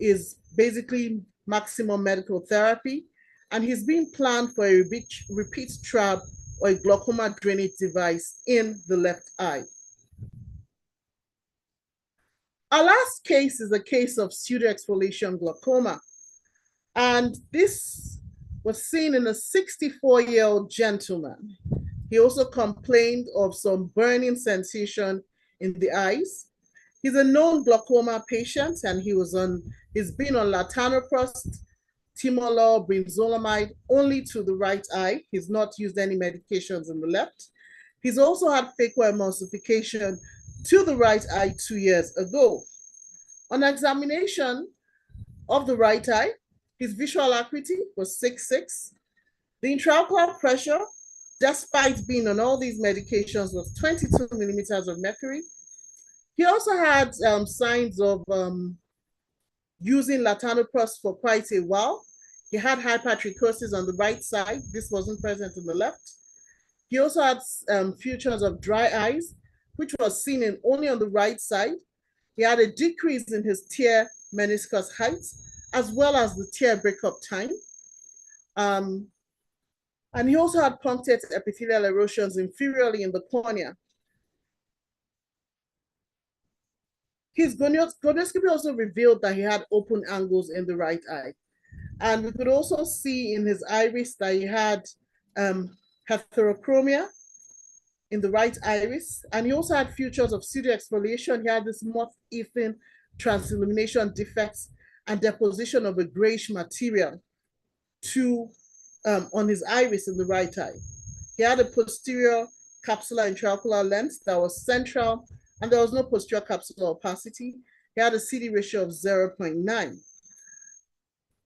is basically maximum medical therapy, and he's being planned for a repeat trab or a glaucoma drainage device in the left eye. Our last case is a case of pseudoexfoliation glaucoma. And this was seen in a 64-year-old gentleman. He also complained of some burning sensation in the eyes. He's a known glaucoma patient, and he's been on latanoprost, timolol, brinzolamide only to the right eye. He's not used any medications in the left. He's also had phacoemulsification to the right eye 2 years ago. On examination of the right eye, his visual acuity was 6.6. The intraocular pressure, despite being on all these medications, was 22 millimeters of mercury. He also had signs of using latanoprost for quite a while. He had hypertrichosis on the right side. This wasn't present in the left. He also had features of dry eyes, which was seen only on the right side. He had a decrease in his tear meniscus height, as well as the tear breakup time. And he also had punctate epithelial erosions inferiorly in the cornea. His gonioscopy also revealed that he had open angles in the right eye. And we could also see in his iris that he had heterochromia in the right iris. And he also had features of pseudoexfoliation. He had this moth-eaten transillumination defects and deposition of a grayish material on his iris in the right eye. He had a posterior capsular intraocular lens that was central, and there was no posterior capsular opacity. He had a CD ratio of 0.9.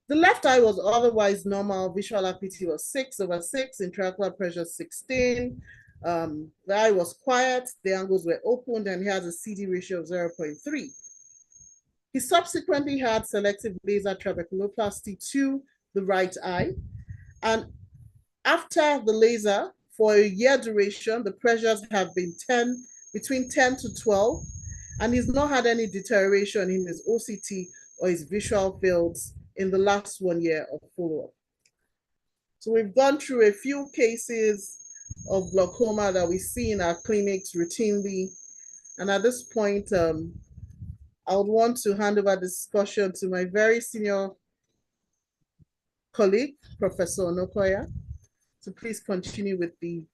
The left eye was otherwise normal. Visual acuity was 6/6, intraocular pressure 16. The eye was quiet, the angles were opened, and he has a CD ratio of 0.3. He subsequently had selective laser trabeculoplasty to the right eye. And after the laser, for a year duration, the pressures have been between 10 to 12, and he's not had any deterioration in his OCT or his visual fields in the last 1 year of follow-up. So we've gone through a few cases of glaucoma that we see in our clinics routinely. And at this point, I would want to hand over the discussion to my very senior colleague, Professor Onokoya. So please continue with the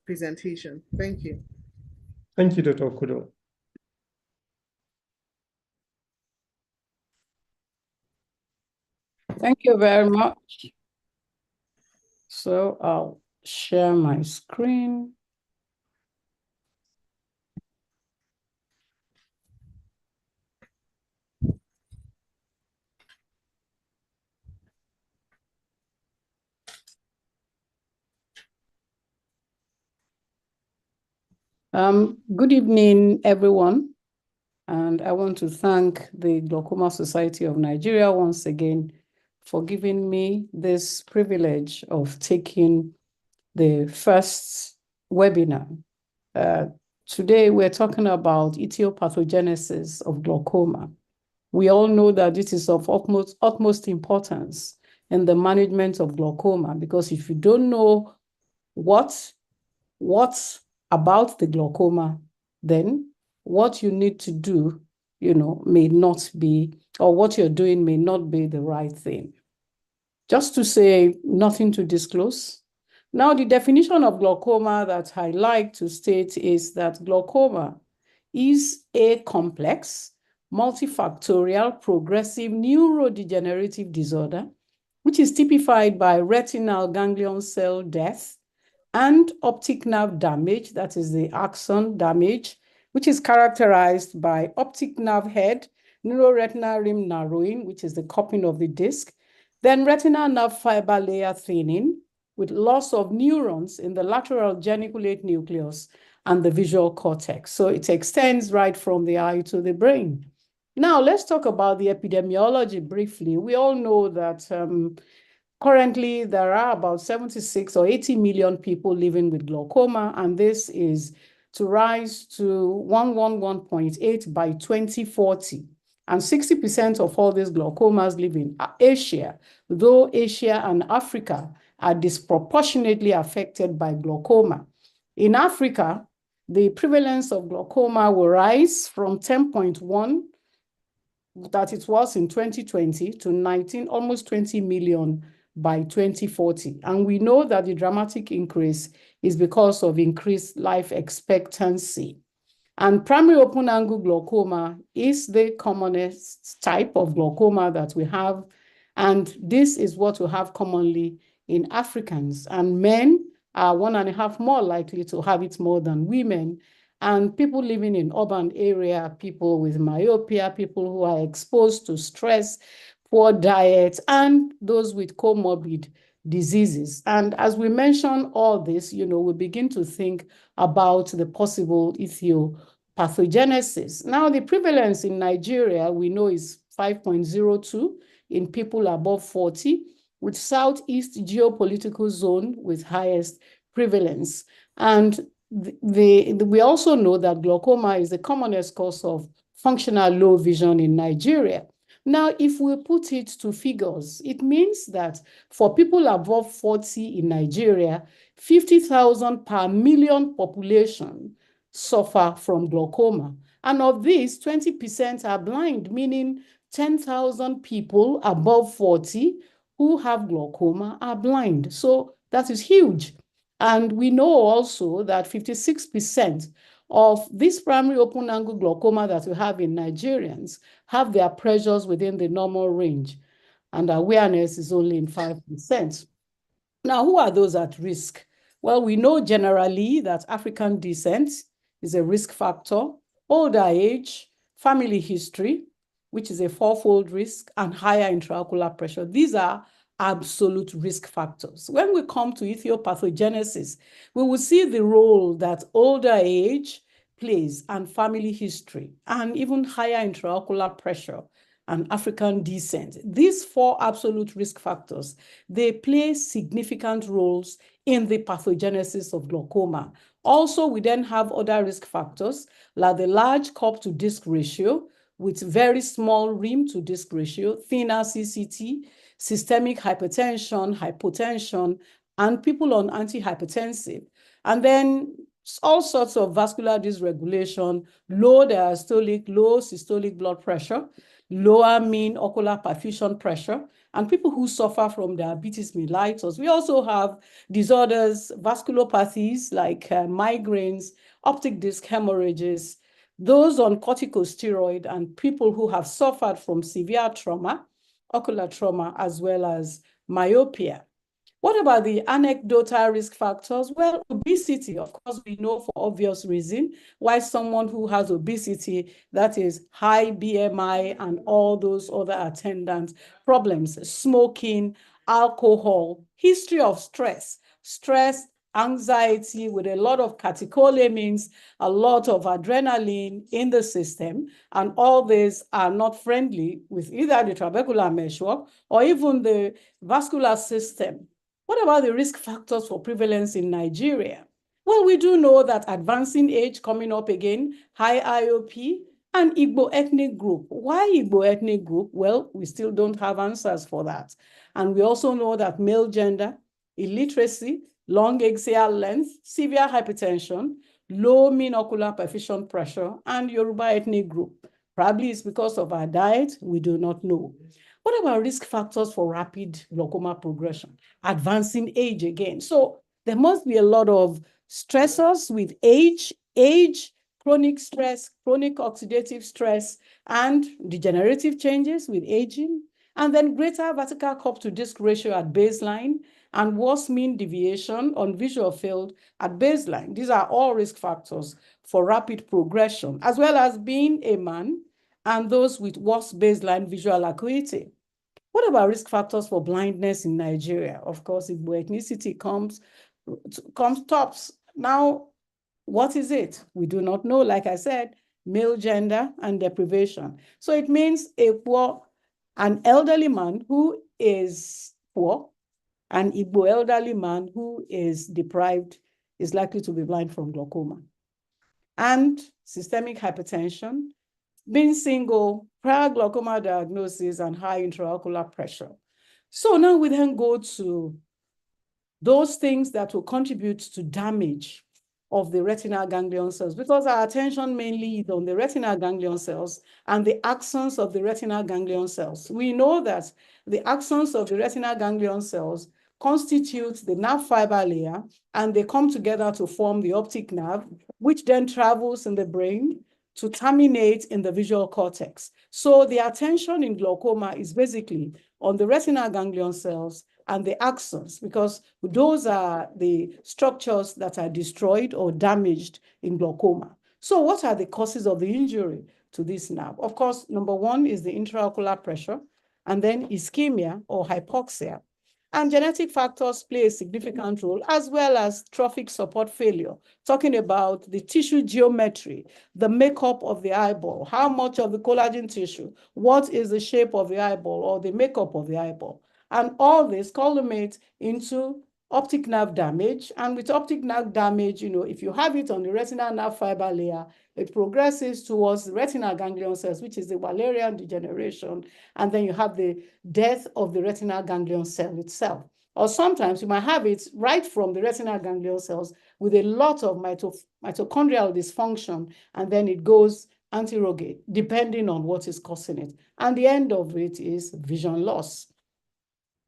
presentation. Thank you. Thank you, Dr. Okudo. Thank you very much. So I'll share my screen. Good evening, everyone. And I want to thank the Glaucoma Society of Nigeria once again for giving me this privilege of taking the first webinar. Today, we're talking about etiopathogenesis of glaucoma. We all know that this is of utmost importance in the management of glaucoma, because if you don't know what's about the glaucoma, then what you need to do, may not be, or what you're doing may not be the right thing. Just to say, nothing to disclose. Now, the definition of glaucoma that I like to state is that glaucoma is a complex, multifactorial, progressive neurodegenerative disorder, which is typified by retinal ganglion cell death and optic nerve damage, that is the axon damage, which is characterized by optic nerve head, neuroretinal rim narrowing, which is the cupping of the disc, then retinal nerve fiber layer thinning with loss of neurons in the lateral geniculate nucleus and the visual cortex. So it extends right from the eye to the brain. Now, let's talk about the epidemiology briefly. We all know that currently, there are about 76 or 80 million people living with glaucoma, and this is to rise to 111.8 by 2040. And 60% of all these glaucomas live in Asia, though Asia and Africa are disproportionately affected by glaucoma. In Africa, the prevalence of glaucoma will rise from 10.1 that it was in 2020 to almost 20 million by 2040. And we know that the dramatic increase is because of increased life expectancy. And primary open-angle glaucoma is the commonest type of glaucoma that we have. And this is what we have commonly in Africans. And men are 1.5 more likely to have it more than women. And people living in urban area, people with myopia, people who are exposed to stress, poor diet, and those with comorbid diseases. And as we mention all this, we begin to think about the possible Aetiopathogenesis. Now, the prevalence in Nigeria, we know, is 5.02 in people above 40, with Southeast geopolitical zone with highest prevalence. And we also know that glaucoma is the commonest cause of functional low vision in Nigeria. Now, if we put it to figures, it means that for people above 40 in Nigeria, 50,000 per million population suffer from glaucoma. And of these, 20% are blind, meaning 10,000 people above 40 who have glaucoma are blind. So that is huge. And we know also that 56% of this primary open-angle glaucoma that we have in Nigerians have their pressures within the normal range, and awareness is only in 5%. Now, who are those at risk? Well, we know generally that African descent is a risk factor, older age, family history, which is a 4-fold risk, and higher intraocular pressure. These are absolute risk factors. When we come to Aetiopathogenesis, we will see the role that older age plays, and family history, and even higher intraocular pressure and African descent. These 4 absolute risk factors, they play significant roles in the pathogenesis of glaucoma. Also, we then have other risk factors like the large cup to disc ratio with very small rim to disc ratio, thinner CCT, systemic hypertension, hypotension, and people on antihypertensive. And then all sorts of vascular dysregulation, low diastolic, low systolic blood pressure, lower mean ocular perfusion pressure, and people who suffer from diabetes mellitus. We also have disorders, vasculopathies like migraines, optic disc hemorrhages, those on corticosteroid, and people who have suffered from severe trauma, ocular trauma, as well as myopia. What about the anecdotal risk factors? Well, obesity, of course, we know for obvious reason why someone who has obesity, that is high BMI and all those other attendant problems, smoking, alcohol, history of stress, anxiety with a lot of catecholamines, a lot of adrenaline in the system, and all these are not friendly with either the trabecular meshwork or even the vascular system. What about the risk factors for prevalence in Nigeria? Well, we do know that advancing age coming up again, high IOP, and Igbo ethnic group. Why Igbo ethnic group? Well, we still don't have answers for that. And we also know that male gender, illiteracy, long axial length, severe hypertension, low mean ocular perfusion pressure, and Yoruba ethnic group. Probably it's because of our diet, we do not know. What about risk factors for rapid glaucoma progression? Advancing age again. So there must be a lot of stressors with age, chronic stress, chronic oxidative stress, and degenerative changes with aging, and then greater vertical cup to disc ratio at baseline, and worse mean deviation on visual field at baseline. These are all risk factors for rapid progression, as well as being a man and those with worse baseline visual acuity. What about risk factors for blindness in Nigeria? Of course, Igbo ethnicity comes tops. Now, what is it? We do not know. Like I said, male gender and deprivation. So it means an elderly man who is poor, an Igbo elderly man who is deprived is likely to be blind from glaucoma. And systemic hypertension, being single, prior glaucoma diagnosis, and high intraocular pressure. So now we then go to those things that will contribute to damage of the retinal ganglion cells, because our attention mainly is on the retinal ganglion cells and the axons of the retinal ganglion cells. We know that the axons of the retinal ganglion cells constitute the nerve fiber layer, and they come together to form the optic nerve, which then travels in the brain to terminate in the visual cortex. So the attention in glaucoma is basically on the retinal ganglion cells and the axons, because those are the structures that are destroyed or damaged in glaucoma. So what are the causes of the injury to this nerve? Of course, number one is the intraocular pressure, and then ischemia or hypoxia. And genetic factors play a significant role, as well as trophic support failure, talking about the tissue geometry, the makeup of the eyeball, how much of the collagen tissue, what is the shape of the eyeball or the makeup of the eyeball. And all this culminates into optic nerve damage. And with optic nerve damage, if you have it on the retinal nerve fiber layer, it progresses towards the retinal ganglion cells, which is the Wallerian degeneration. And then you have the death of the retinal ganglion cell itself. Or sometimes you might have it right from the retinal ganglion cells with a lot of mitochondrial dysfunction, and then it goes anterogate, depending on what is causing it. And the end of it is vision loss.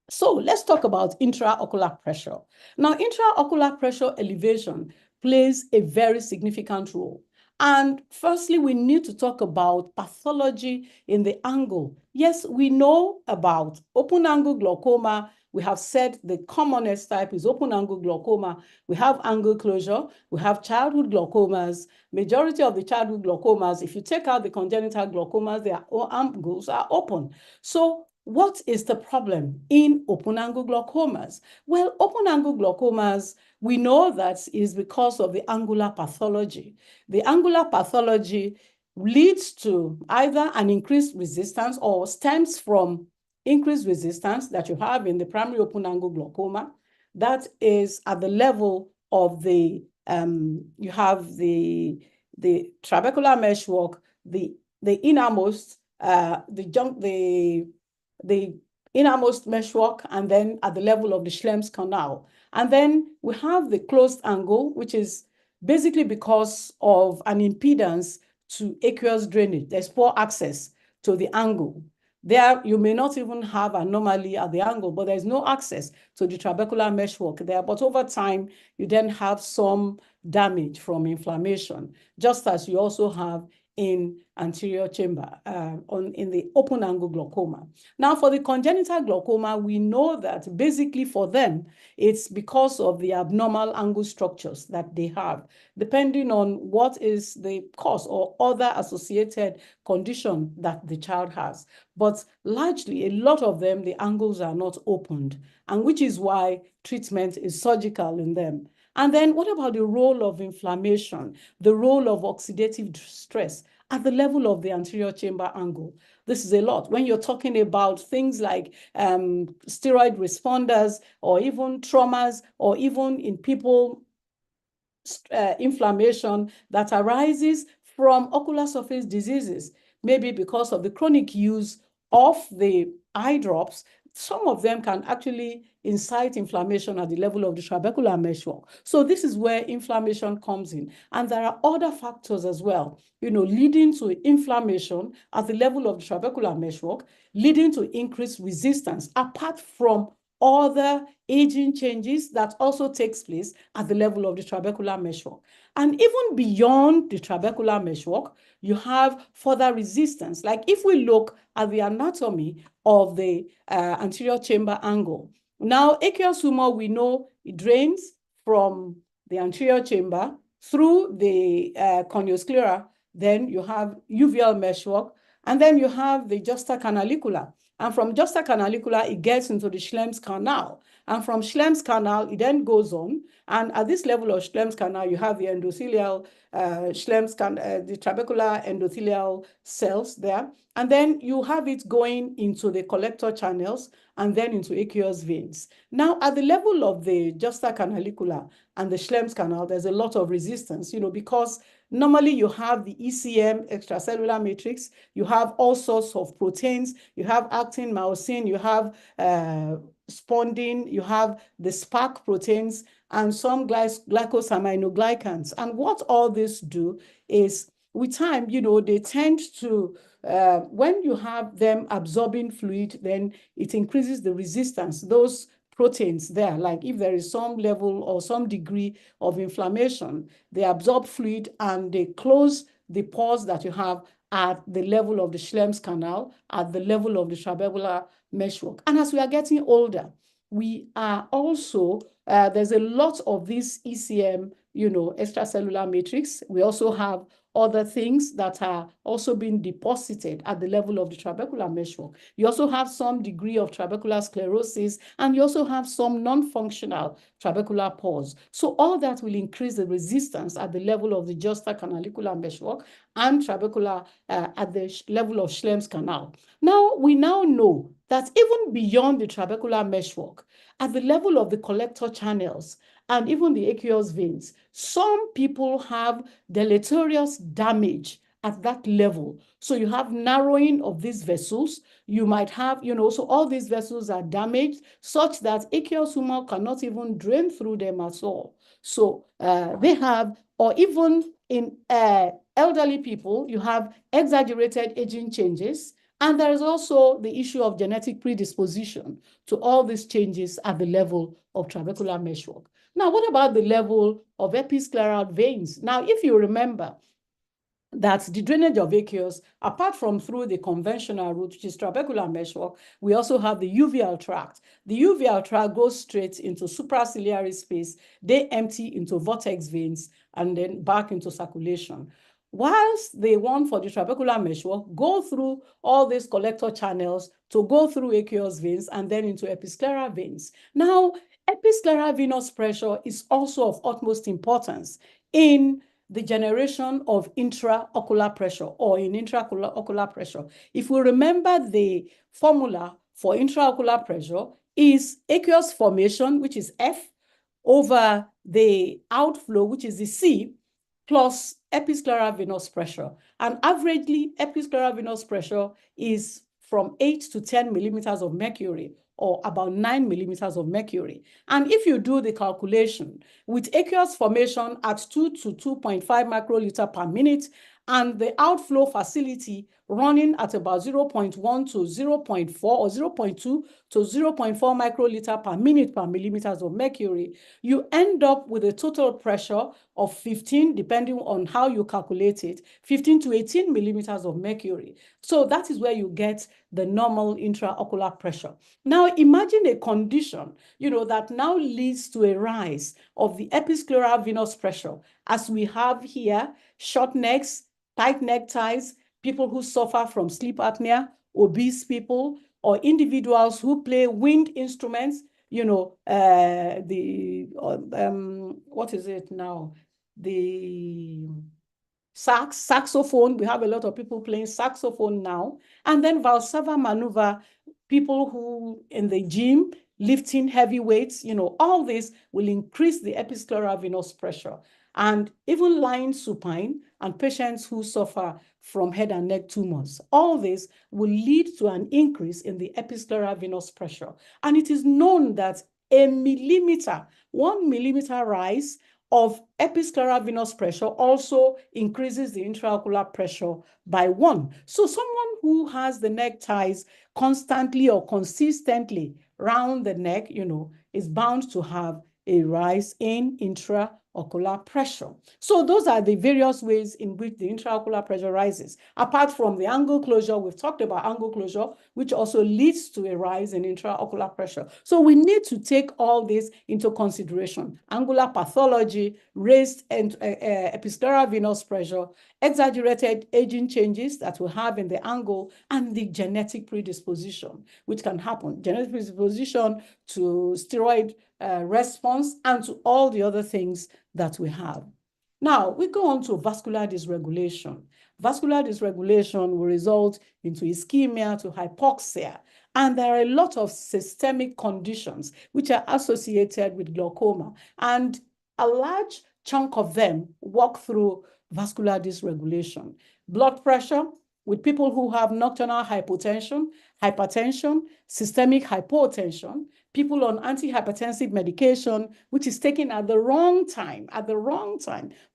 So let's talk about intraocular pressure. Now, intraocular pressure elevation plays a very significant role. And firstly, we need to talk about pathology in the angle. Yes, we know about open angle glaucoma. We have said the commonest type is open angle glaucoma. We have angle closure. We have childhood glaucomas. Majority of the childhood glaucomas, if you take out the congenital glaucomas, their angles are open. So what is the problem in open angle glaucomas? Well, open angle glaucomas, we know that is because of the angular pathology. The angular pathology leads to either an increased resistance or stems from increased resistance that you have in the primary open angle glaucoma. That is at the level of the, you have the trabecular meshwork, the innermost, the innermost meshwork, and then at the level of the Schlemm's canal. And then we have the closed angle, which is basically because of an impedance to aqueous drainage. There's poor access to the angle. There, you may not even have anomaly at the angle, but there's no access to the trabecular meshwork there. But over time, you then have some damage from inflammation, just as you also have in anterior chamber, in the open angle glaucoma. Now, for the congenital glaucoma, we know that basically for them, it's because of the abnormal angle structures that they have, depending on what is the cause or other associated condition that the child has. But largely, a lot of them, the angles are not opened, and which is why treatment is surgical in them. And then what about the role of inflammation, the role of oxidative stress at the level of the anterior chamber angle? This is a lot. When you're talking about things like steroid responders, or even traumas, or even in people, inflammation that arises from ocular surface diseases, maybe because of the chronic use of the eye drops. Some of them can actually incite inflammation at the level of the trabecular meshwork. So this is where inflammation comes in. And there are other factors as well, leading to inflammation at the level of the trabecular meshwork, leading to increased resistance, apart from other aging changes that also takes place at the level of the trabecular meshwork. And even beyond the trabecular meshwork, you have further resistance. Like if we look at the anatomy of the anterior chamber angle. Now, aqueous humor, we know it drains from the anterior chamber through the corneosclera. Then you have uveal meshwork, and then you have the justa canalicula. And from justa canalicula, it gets into the Schlemm's canal. And from Schlemm's canal, it then goes on. And at this level of Schlemm's canal, you have the endothelial, the trabecular endothelial cells there. And then you have it going into the collector channels and then into aqueous veins. Now, at the level of the justa canalicula and the Schlemm's canal, there's a lot of resistance, because Normally, you have the ECM, extracellular matrix. You have all sorts of proteins. You have actin, myosin. You have spondin. You have the spark proteins and some glycosaminoglycans. And what all this do is, with time, they tend to, when you have them absorbing fluid, then it increases the resistance. Those proteins there, like if there is some level or some degree of inflammation, they absorb fluid and they close the pores that you have at the level of the Schlemm's canal, at the level of the trabecular meshwork. And as we are getting older, we are also, there's a lot of this ECM, extracellular matrix. We also have other things that are also being deposited at the level of the trabecular meshwork. You also have some degree of trabecular sclerosis, and you also have some non-functional trabecular pores. So all that will increase the resistance at the level of the justa canalicular meshwork and trabecular at the level of Schlemm's canal. Now, we now know that even beyond the trabecular meshwork, at the level of the collector channels and even the aqueous veins, some people have deleterious damage at that level. So you have narrowing of these vessels. You might have, so all these vessels are damaged such that aqueous humor cannot even drain through them at all. So they have, or even in elderly people, you have exaggerated aging changes. And there is also the issue of genetic predisposition to all these changes at the level of trabecular meshwork. Now, what about the level of episcleral veins? Now, if you remember that the drainage of aqueous, apart from through the conventional route, which is trabecular meshwork, we also have the uveal tract. The uveal tract goes straight into supraciliary space. They empty into vortex veins and then back into circulation. Whilst the one for the trabecular meshwork go through all these collector channels to go through aqueous veins and then into episcleral veins. Now, episcleral venous pressure is also of utmost importance in the generation of intraocular pressure or in intraocular pressure. If we remember, the formula for intraocular pressure is aqueous formation, which is F, over the outflow, which is the C, plus episcleral venous pressure. And averagely, episcleral venous pressure is from 8 to 10 millimeters of mercury, or about 9 millimeters of mercury. And if you do the calculation with aqueous formation at 2 to 2.5 microliter per minute, and the outflow facility running at about 0.1 to 0.4 or 0.2 to 0.4 microliter per minute per millimeters of mercury, you end up with a total pressure of 15, depending on how you calculate it, 15 to 18 millimeters of mercury. So that is where you get the normal intraocular pressure. Now imagine a condition, that now leads to a rise of the episcleral venous pressure, as we have here: short necks, tight neckties, people who suffer from sleep apnea, obese people, or individuals who play wind instruments, what is it now? The saxophone. We have a lot of people playing saxophone now. And then Valsalva maneuver, people who in the gym, lifting heavy weights, all this will increase the episcleral venous pressure. And even lying supine and patients who suffer from head and neck tumors, all this will lead to an increase in the episcleral venous pressure. And it is known that 1 millimeter rise of episcleral venous pressure also increases the intraocular pressure by 1. So someone who has the neck ties constantly or consistently round the neck, is bound to have a rise in intraocular pressure. So those are the various ways in which the intraocular pressure rises. Apart from the angle closure, we've talked about angle closure, which also leads to a rise in intraocular pressure. So we need to take all this into consideration: angular pathology, raised episcleral venous pressure, exaggerated aging changes that we have in the angle, and the genetic predisposition, which can happen. Genetic predisposition to steroid response and to all the other things that we have. Now, we go on to vascular dysregulation. Vascular dysregulation will result into ischemia, to hypoxia, and there are a lot of systemic conditions which are associated with glaucoma, and a large chunk of them walk through vascular dysregulation. Blood pressure with people who have nocturnal hypotension, hypertension, systemic hypotension, people on antihypertensive medication, which is taken at the wrong time,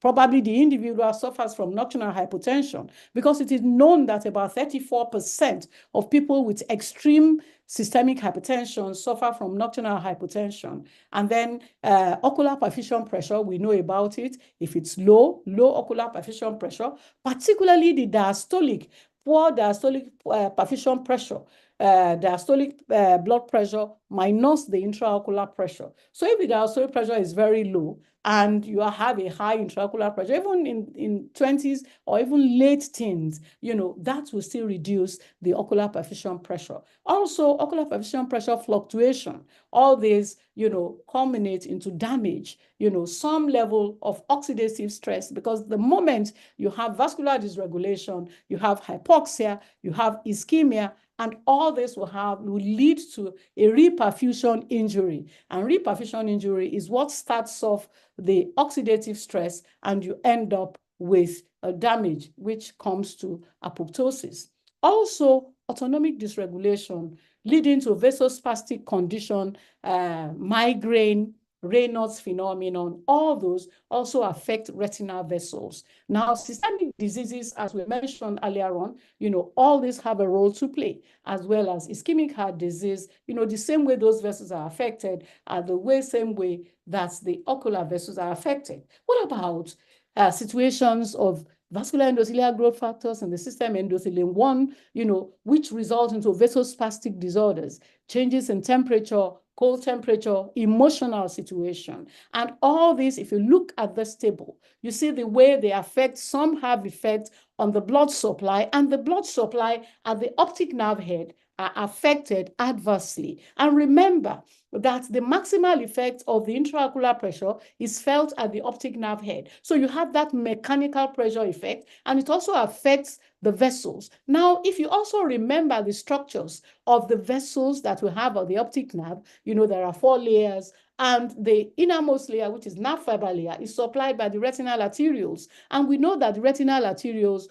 Probably the individual suffers from nocturnal hypotension because it is known that about 34% of people with extreme systemic hypertension suffer from nocturnal hypotension. And then ocular perfusion pressure, we know about it. If it's low ocular perfusion pressure, particularly the diastolic, poor diastolic perfusion pressure, diastolic blood pressure minus the intraocular pressure. So if the diastolic pressure is very low and you have a high intraocular pressure, even in 20s or even late teens, that will still reduce the ocular perfusion pressure. Also, ocular perfusion pressure fluctuation, all these, culminate into damage, some level of oxidative stress, because the moment you have vascular dysregulation, you have hypoxia, you have ischemia, and all this will lead to a reperfusion injury. And reperfusion injury is what starts off the oxidative stress, and you end up with a damage, which comes to apoptosis. Also, autonomic dysregulation leading to vasospastic condition, migraine, Raynaud's phenomenon, all those also affect retinal vessels. Now, systemic diseases, as we mentioned earlier on, all these have a role to play, as well as ischemic heart disease, the same way those vessels are affected are the same way that the ocular vessels are affected. What about situations of vascular endothelial growth factors in the system, endothelin-1, which result into vasospastic disorders, changes in temperature, cold temperature, emotional situation. And all this, if you look at this table, you see the way they affect, some have effect on the blood supply, and the blood supply at the optic nerve head are affected adversely. And remember that the maximal effect of the intraocular pressure is felt at the optic nerve head. So you have that mechanical pressure effect, and it also affects the vessels. Now, if you also remember the structures of the vessels that we have on the optic nerve, there are 4 layers, and the innermost layer, which is nerve fiber layer, is supplied by the retinal arterioles. And we know that the retinal arterioles,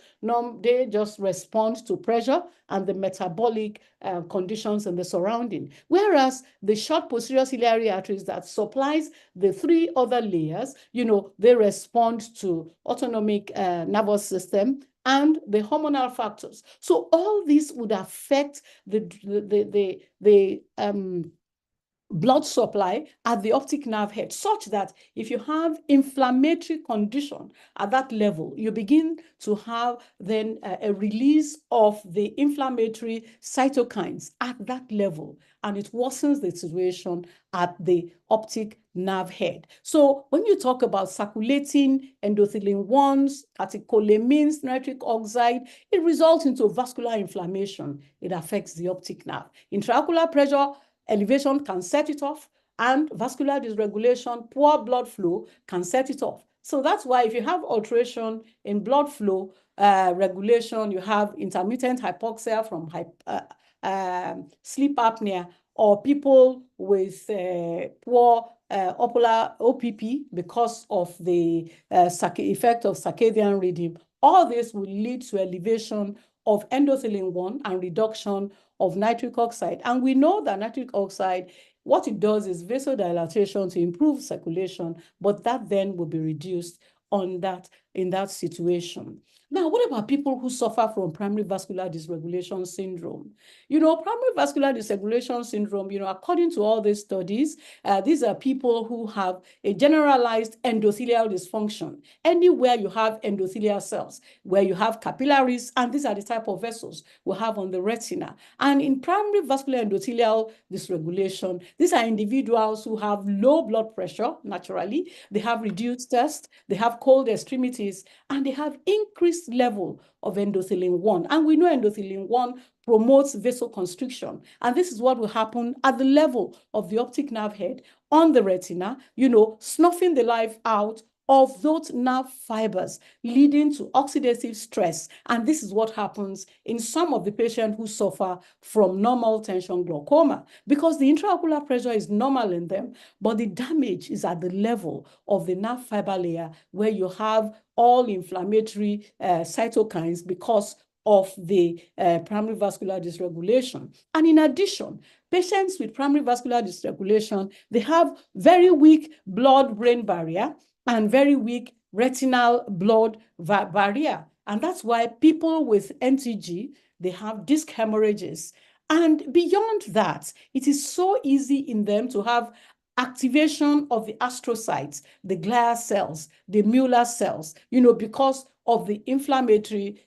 they just respond to pressure and the metabolic conditions in the surrounding. Whereas the short posterior ciliary arteries that supplies the 3 other layers, they respond to autonomic nervous system and the hormonal factors. So all this would affect the blood supply at the optic nerve head, such that if you have inflammatory condition at that level, you begin to have then a release of the inflammatory cytokines at that level, and it worsens the situation at the optic nerve head. So when you talk about circulating endothelin-1s, catecholamines, nitric oxide, it results into vascular inflammation. It affects the optic nerve. Intraocular pressure elevation can set it off, and vascular dysregulation, poor blood flow can set it off. So that's why if you have alteration in blood flow regulation, you have intermittent hypoxia from sleep apnea, or people with poor ocular OPP because of the effect of circadian rhythm. All this will lead to elevation of endothelin-1 and reduction of nitric oxide. And we know that nitric oxide, what it does is vasodilatation to improve circulation, but that then will be reduced in that situation. Now, what about people who suffer from primary vascular dysregulation syndrome? Primary vascular dysregulation syndrome, according to all these studies, these are people who have a generalized endothelial dysfunction. Anywhere you have endothelial cells, where you have capillaries, and these are the type of vessels we have on the retina. And in primary vascular endothelial dysregulation, these are individuals who have low blood pressure, naturally. They have reduced thirst, they have cold extremities, and they have increased level of endothelin-1. And we know endothelin-1 promotes vasoconstriction. And this is what will happen at the level of the optic nerve head on the retina, snuffing the life out of those nerve fibers, leading to oxidative stress. And this is what happens in some of the patients who suffer from normal tension glaucoma, because the intraocular pressure is normal in them, but the damage is at the level of the nerve fiber layer, where you have all inflammatory cytokines because of the primary vascular dysregulation. And in addition, patients with primary vascular dysregulation, they have very weak blood-brain barrier and very weak retinal blood barrier. And that's why people with NTG, they have disc hemorrhages. And beyond that, it is so easy in them to have activation of the astrocytes, the glial cells, the Mueller cells, because of the inflammatory,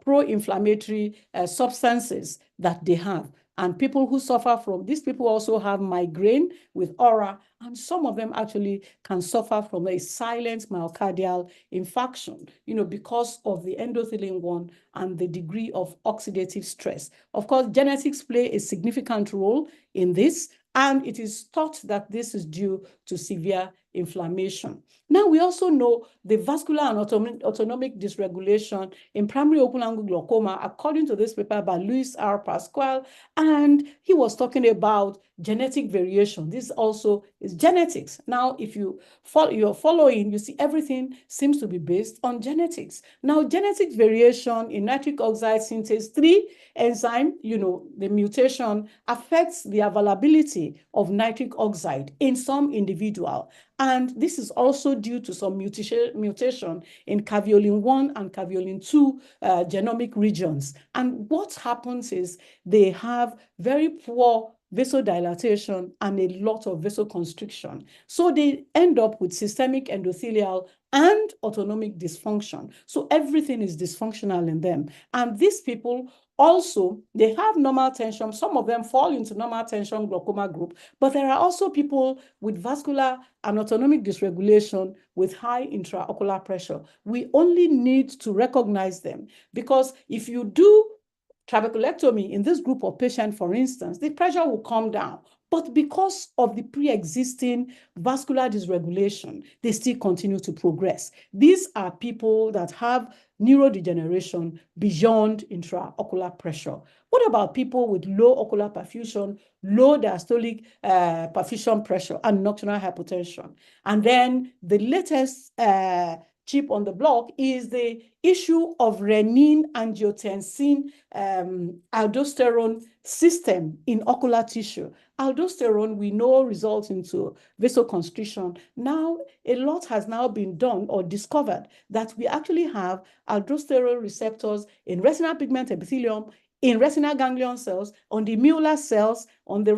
pro-inflammatory substances that they have. And people who suffer from these people also have migraine with aura, and some of them actually can suffer from a silent myocardial infarction, because of the endothelin 1 and the degree of oxidative stress. Of course, genetics play a significant role in this, and it is thought that this is due to severe inflammation. Now, we also know the vascular and autonomic dysregulation in primary open-angle glaucoma, according to this paper by Luis R. Pascual, and he was talking about genetic variation. This also is genetics. Now, if you're following, you see everything seems to be based on genetics. Now, genetic variation in nitric oxide synthase 3 enzyme, the mutation affects the availability of nitric oxide in some individual. And this is also due to some mutation in caveolin 1 and caveolin 2 genomic regions. And what happens is they have very poor vasodilatation and a lot of vasoconstriction. So they end up with systemic endothelial and autonomic dysfunction. So everything is dysfunctional in them. And these people also, they have normal tension. Some of them fall into normal tension glaucoma group, but there are also people with vascular and autonomic dysregulation with high intraocular pressure. We only need to recognize them, because if you do trabeculectomy in this group of patients, for instance, the pressure will come down. But because of the pre-existing vascular dysregulation, they still continue to progress. These are people that have neurodegeneration beyond intraocular pressure. What about people with low ocular perfusion, low diastolic perfusion pressure, and nocturnal hypotension? And then the latest chip on the block is the issue of renin-angiotensin aldosterone system in ocular tissue. Aldosterone, we know, results into vasoconstriction. Now, a lot has now been done or discovered that we actually have aldosterone receptors in retinal pigment epithelium, in retinal ganglion cells, on the Mueller cells, on the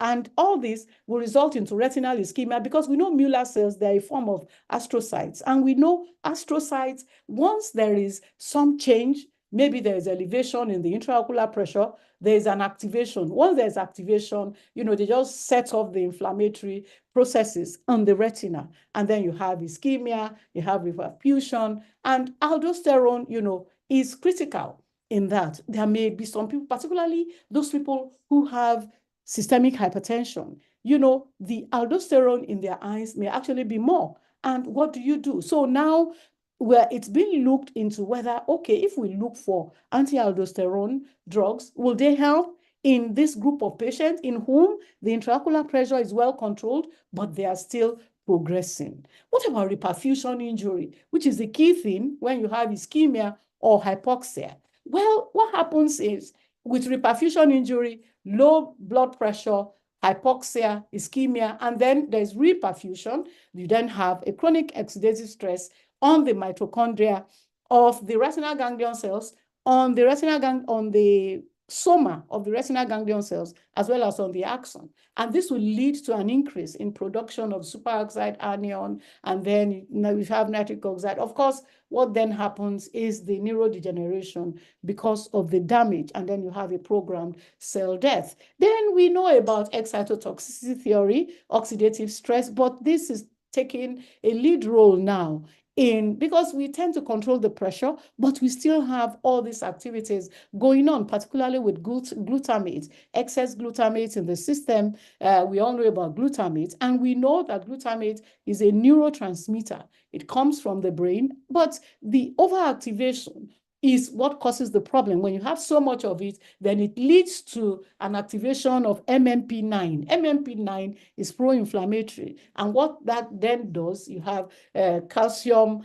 and all this will result into retinal ischemia, because we know Mueller cells, they're a form of astrocytes. And we know astrocytes, once there is some change, maybe there is elevation in the intraocular pressure, there is an activation. Once there's activation, they just set off the inflammatory processes on the retina. And then you have ischemia, you have reperfusion, and aldosterone, is critical in that. There may be some people, particularly those people who have systemic hypertension, the aldosterone in their eyes may actually be more. And what do you do? So now, where it's been looked into whether, okay, if we look for anti-aldosterone drugs, will they help in this group of patients in whom the intraocular pressure is well controlled, but they are still progressing? What about reperfusion injury, which is the key thing when you have ischemia or hypoxia? Well, what happens is with reperfusion injury, low blood pressure, hypoxia, ischemia, and then there's reperfusion. You then have a chronic oxidative stress on the mitochondria of the retinal ganglion cells, on the soma of the retinal ganglion cells, as well as on the axon. And this will lead to an increase in production of superoxide anion, and then we have nitric oxide. Of course, what then happens is the neurodegeneration because of the damage, and then you have a programmed cell death. Then we know about excitotoxicity theory, oxidative stress, but this is taking a lead role now because we tend to control the pressure, but we still have all these activities going on, particularly with glutamate, excess glutamate in the system. We all know about glutamate, and we know that glutamate is a neurotransmitter. It comes from the brain, but the overactivation is what causes the problem. When you have so much of it, then it leads to an activation of MMP9. MMP9 is pro-inflammatory. And what that then does, you have calcium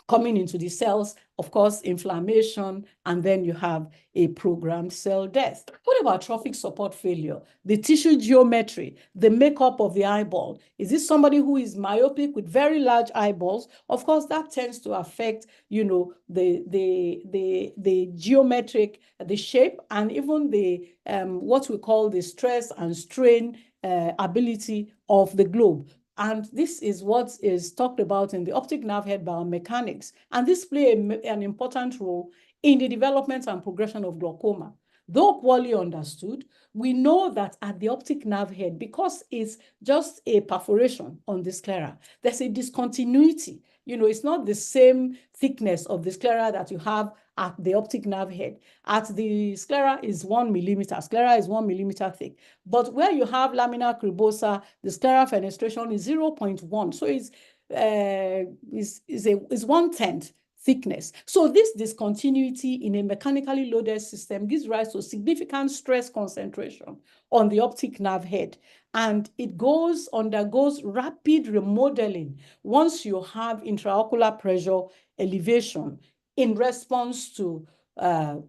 coming into the cells, of course, inflammation, and then you have a programmed cell death. What about trophic support failure? The tissue geometry, the makeup of the eyeball. Is this somebody who is myopic with very large eyeballs? Of course, that tends to affect, you know, the geometric, the shape, and even the what we call the stress and strain ability of the globe. And this is what is talked about in the optic nerve head biomechanics. And this plays an important role in the development and progression of glaucoma. Though poorly understood, we know that at the optic nerve head, because it's just a perforation on the sclera, there's a discontinuity. You know, it's not the same thickness of the sclera that you have at the optic nerve head. At the sclera is 1 millimeter. Sclera is 1 millimeter thick. But where you have laminar cribosa, the sclera fenestration is 0.1. So it's 1/10 thickness. So this discontinuity in a mechanically loaded system gives rise to significant stress concentration on the optic nerve head. And it undergoes rapid remodeling once you have intraocular pressure elevation in response to high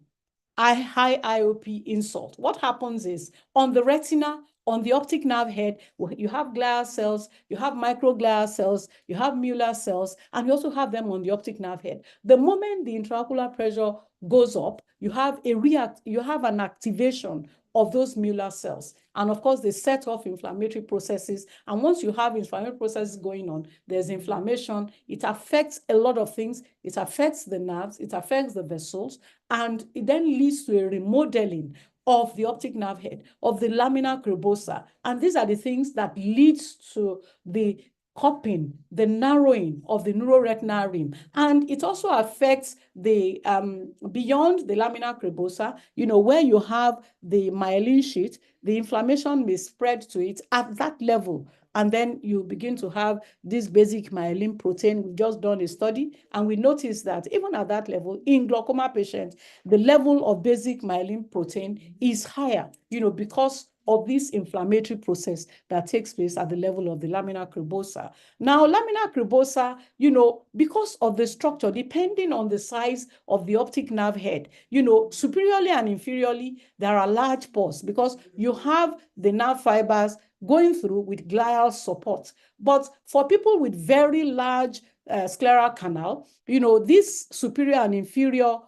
IOP insult. What happens is on the retina, on the optic nerve head, you have glial cells, you have microglial cells, you have Mueller cells, and you also have them on the optic nerve head. The moment the intraocular pressure goes up, you have an activation of those Mueller cells. And of course, they set off inflammatory processes. And once you have inflammatory processes going on, there's inflammation. It affects a lot of things. It affects the nerves. It affects the vessels. And it then leads to a remodeling of the optic nerve head, of the laminar cribosa. And these are the things that leads to the cupping, the narrowing of the neuroretinal rim. And it also affects the, beyond the laminar cribosa, you know, where you have the myelin sheath, the inflammation may spread to it at that level. And then you begin to have this basic myelin protein. We've just done a study, and we noticed that even at that level, in glaucoma patients, the level of basic myelin protein is higher, you know, because of this inflammatory process that takes place at the level of the laminar cribosa. Now, laminar cribosa, you know, because of the structure, depending on the size of the optic nerve head, you know, superiorly and inferiorly, there are large pores because you have the nerve fibers going through with glial support. But for people with very large scleral canal, you know, this superior and inferior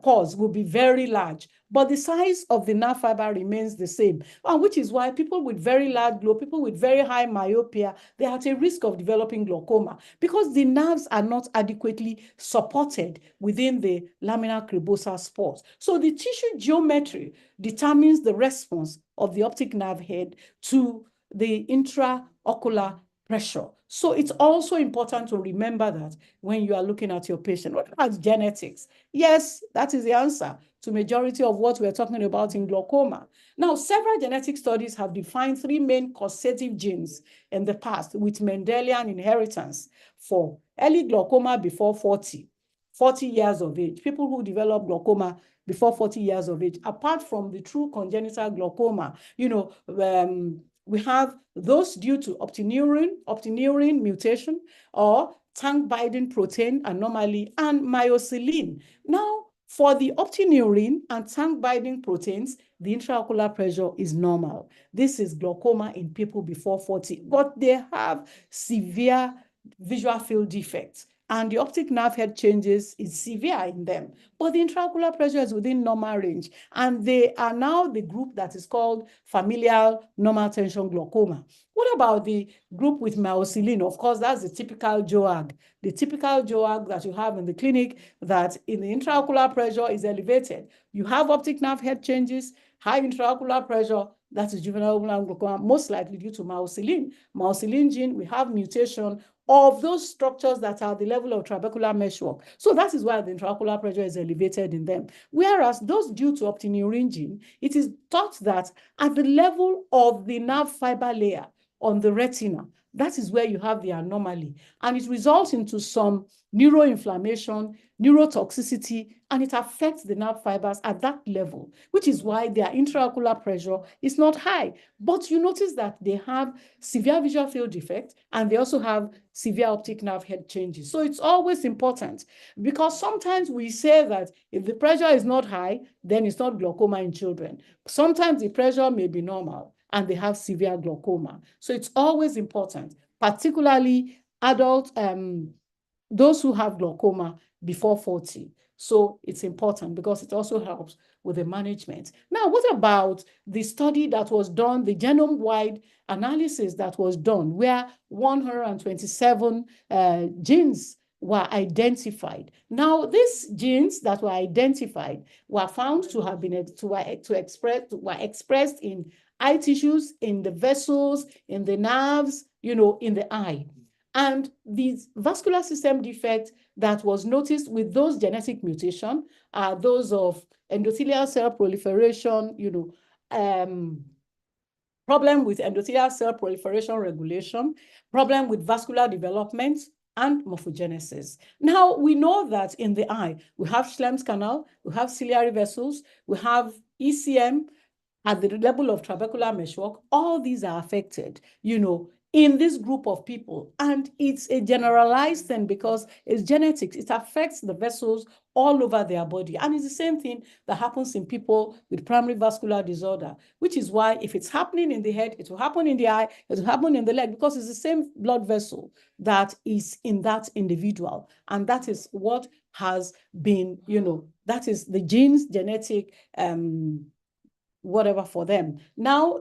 pores will be very large, but the size of the nerve fiber remains the same, and which is why people with very large glow, people with very high myopia, they are at a risk of developing glaucoma because the nerves are not adequately supported within the laminar cribosa spores. So the tissue geometry determines the response of the optic nerve head to the intraocular pressure. So it's also important to remember that when you are looking at your patient. What about genetics? Yes, that is the answer to majority of what we're talking about in glaucoma. Now, several genetic studies have defined 3 main causative genes in the past with Mendelian inheritance for early glaucoma before 40 years of age, people who develop glaucoma before 40 years of age, apart from the true congenital glaucoma, you know, we have those due to optineurin mutation or tank-binding protein anomaly and myocilin. Now, for the optineurin and tank-binding proteins, the intraocular pressure is normal. This is glaucoma in people before 40, but they have severe visual field defects. And the optic nerve head changes is severe in them. But the intraocular pressure is within normal range. And they are now the group that is called familial normal tension glaucoma. What about the group with myocilin? Of course, that's the typical JOAG. The typical JOAG that you have in the clinic that in the intraocular pressure is elevated. You have optic nerve head changes, high intraocular pressure, that is juvenile glaucoma, most likely due to myosilin. Myosilin gene, we have mutation of those structures that are at the level of trabecular meshwork. So that is why the intraocular pressure is elevated in them. Whereas those due to optineurin gene, it is thought that at the level of the nerve fiber layer on the retina, that is where you have the anomaly. And it results into some neuroinflammation, neurotoxicity, and it affects the nerve fibers at that level, which is why their intraocular pressure is not high. But you notice that they have severe visual field defect, and they also have severe optic nerve head changes. So it's always important, because sometimes we say that if the pressure is not high, then it's not glaucoma in children. Sometimes the pressure may be normal, and they have severe glaucoma. So it's always important, particularly adult, those who have glaucoma before 40. So it's important because it also helps with the management. Now, what about the study that was done, the genome-wide analysis that was done, where 127 genes were identified? Now, these genes that were identified were found to have been expressed in eye tissues, in the vessels, in the nerves, in the eye. And the vascular system defect that was noticed with those genetic mutation are those of endothelial cell proliferation, problem with endothelial cell proliferation regulation, problem with vascular development, and morphogenesis. Now, we know that in the eye, we have Schlemm's canal, we have ciliary vessels, we have ECM at the level of trabecular meshwork. All these are affected, in this group of people. And it's a generalized thing because it's genetics. It affects the vessels all over their body. And it's the same thing that happens in people with primary vascular disorder, which is why if it's happening in the head, it will happen in the eye, it will happen in the leg, because it's the same blood vessel that is in that individual. And that is what has been, that is the genes, genetic, whatever for them. Now,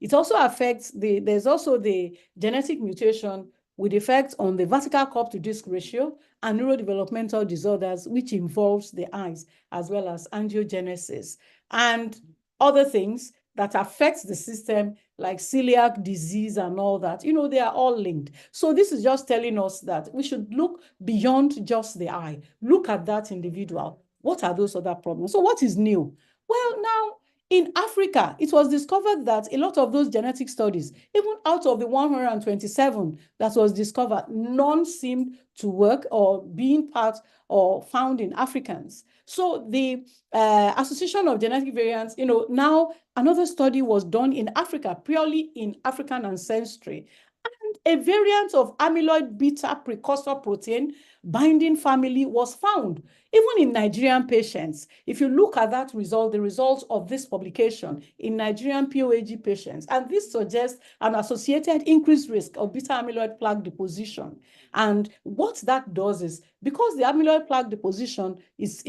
it also affects there's also the genetic mutation with effect on the vertical cup to disc ratio and neurodevelopmental disorders, which involves the eyes, as well as angiogenesis and other things that affects the system, like celiac disease and all that. They are all linked. So this is just telling us that we should look beyond just the eye. Look at that individual. What are those other problems? So what is new? Well, now, in Africa, it was discovered that a lot of those genetic studies, even out of the 127 that was discovered, none seemed to work or being part or found in Africans. So the Association of Genetic Variants, now another study was done in Africa, purely in African ancestry. A variant of amyloid beta precursor protein binding family was found, even in Nigerian patients. If you look at that result, the results of this publication in Nigerian POAG patients, and this suggests an associated increased risk of beta amyloid plaque deposition. And what that does is, because the amyloid plaque deposition is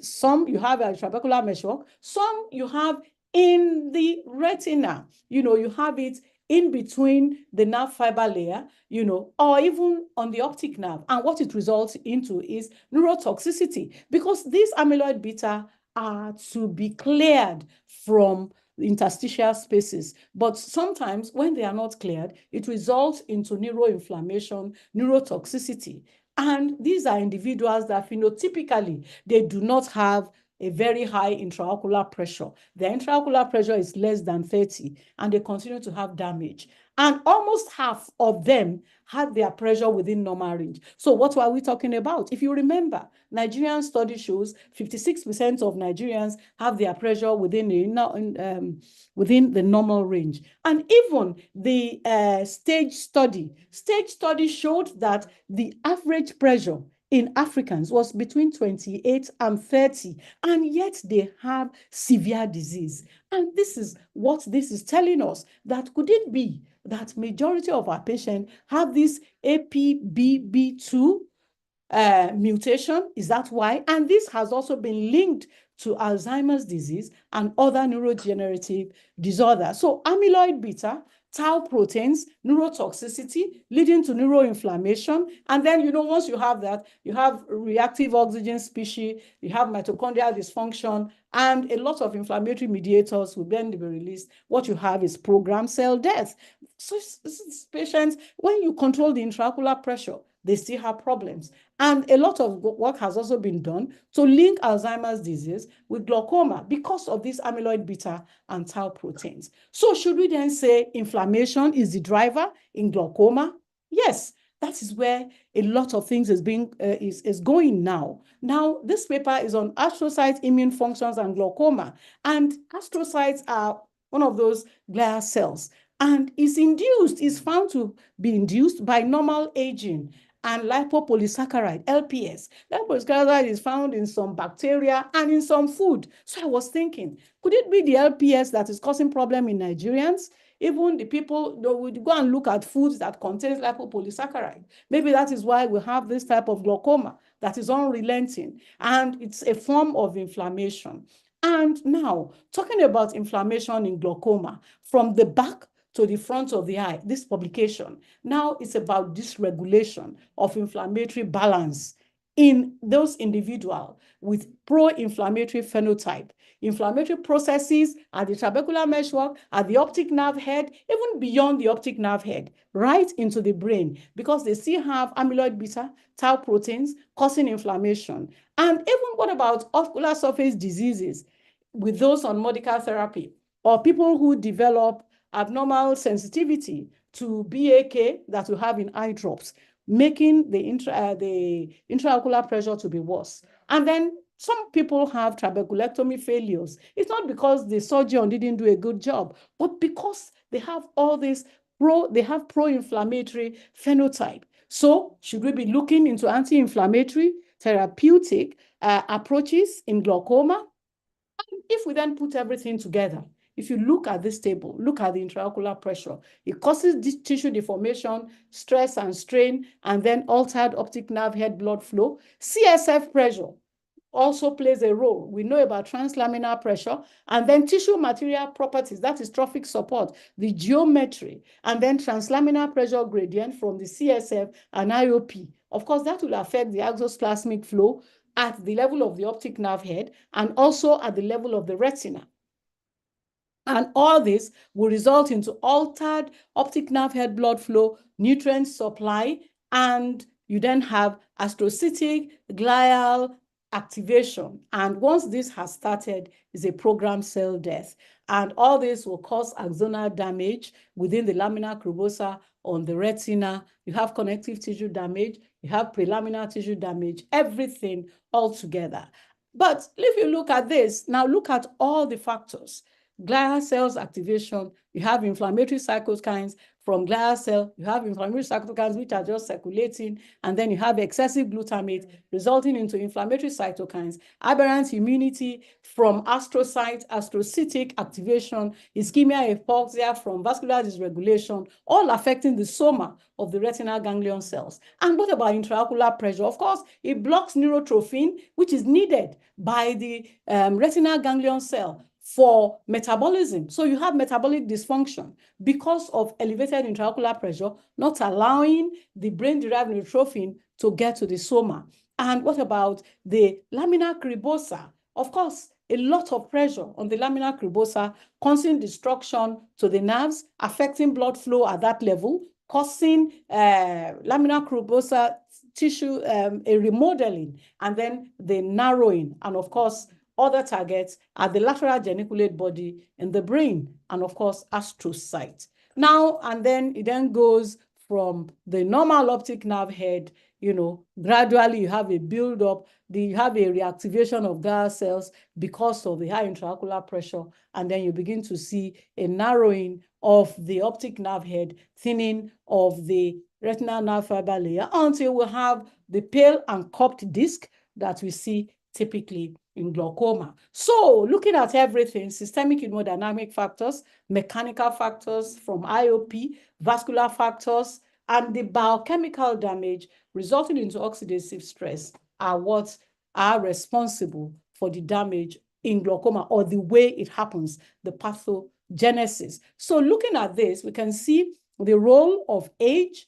some you have a trabecular meshwork, some you have in the retina, you have it in between the nerve fiber layer, or even on the optic nerve. And what it results into is neurotoxicity, because these amyloid beta are to be cleared from interstitial spaces. But sometimes when they are not cleared, it results into neuroinflammation, neurotoxicity. And these are individuals that phenotypically, they do not have a very high intraocular pressure. Their intraocular pressure is less than 30, and they continue to have damage. And almost half of them had their pressure within normal range. So what were we talking about? If you remember, Nigerian study shows 56% of Nigerians have their pressure within the normal range. And even the stage study showed that the average pressure in Africans was between 28 and 30, and yet they have severe disease. And this is what this is telling us, that could it be that majority of our patients have this APBB2 mutation? Is that why? And this has also been linked to Alzheimer's disease and other neurodegenerative disorders. So amyloid beta, tau proteins, neurotoxicity, leading to neuroinflammation. And then, once you have that, you have reactive oxygen species, you have mitochondrial dysfunction, and a lot of inflammatory mediators will then be released. What you have is programmed cell death. So patients, when you control the intraocular pressure, they still have problems. And a lot of work has also been done to link Alzheimer's disease with glaucoma because of these amyloid beta and tau proteins. So should we then say inflammation is the driver in glaucoma? Yes, that is where a lot of things is going now. Now, this paper is on astrocytes, immune functions, and glaucoma. And astrocytes are one of those glial cells, and is found to be induced by normal aging and lipopolysaccharide, LPS. Lipopolysaccharide is found in some bacteria and in some food. So I was thinking, could it be the LPS that is causing problem in Nigerians? Even the people would go and look at foods that contains lipopolysaccharide. Maybe that is why we have this type of glaucoma that is unrelenting, and it's a form of inflammation. And now, talking about inflammation in glaucoma, from the back to the front of the eye, this publication, now it's about dysregulation of inflammatory balance in those individuals with pro-inflammatory phenotype. Inflammatory processes at the trabecular meshwork, at the optic nerve head, even beyond the optic nerve head, right into the brain, because they still have amyloid beta, tau proteins causing inflammation. And even what about ocular surface diseases with those on medical therapy, or people who develop abnormal sensitivity to BAK that we have in eye drops, making the intraocular pressure to be worse. And then some people have trabeculectomy failures. It's not because the surgeon didn't do a good job, but because they have all this pro-inflammatory phenotype. So should we be looking into anti-inflammatory therapeutic approaches in glaucoma? If we then put everything together, if you look at this table, look at the intraocular pressure, it causes this tissue deformation, stress and strain, and then altered optic nerve head blood flow. CSF pressure also plays a role. We know about translaminar pressure, and then tissue material properties, that is trophic support, the geometry, and then translaminar pressure gradient from the CSF and IOP. Of course, that will affect the exoplasmic flow at the level of the optic nerve head and also at the level of the retina. And all this will result into altered optic nerve head blood flow, nutrient supply, and you then have astrocytic glial activation. And once this has started, is a programmed cell death. And all this will cause axonal damage within the lamina cribosa on the retina. You have connective tissue damage, you have prelaminar tissue damage, everything all together. But if you look at this, now look at all the factors. Glial cells activation, you have inflammatory cytokines from glial cell, you have inflammatory cytokines which are just circulating, and then you have excessive glutamate resulting into inflammatory cytokines, aberrant immunity from astrocytic activation, ischemia, hypoxia from vascular dysregulation, all affecting the soma of the retinal ganglion cells. And what about intraocular pressure? Of course, it blocks neurotrophin, which is needed by the retinal ganglion cell for metabolism. So you have metabolic dysfunction because of elevated intraocular pressure, not allowing the brain-derived neurotrophin to get to the soma. And what about the lamina cribosa? Of course, a lot of pressure on the lamina cribosa, causing destruction to the nerves, affecting blood flow at that level, causing lamina cribosa tissue, a remodeling, and then the narrowing, and of course, other targets are the lateral geniculate body in the brain, and of course, astrocyte. Now, and then it then goes from the normal optic nerve head, gradually you have a build-up, you have a reactivation of glial cells because of the high intraocular pressure, and then you begin to see a narrowing of the optic nerve head, thinning of the retinal nerve fiber layer, until we have the pale and cupped disc that we see typically in glaucoma. So looking at everything, systemic hemodynamic factors, mechanical factors from IOP, vascular factors, and the biochemical damage resulting into oxidative stress are what are responsible for the damage in glaucoma, or the way it happens, the pathogenesis. So looking at this, we can see the role of age,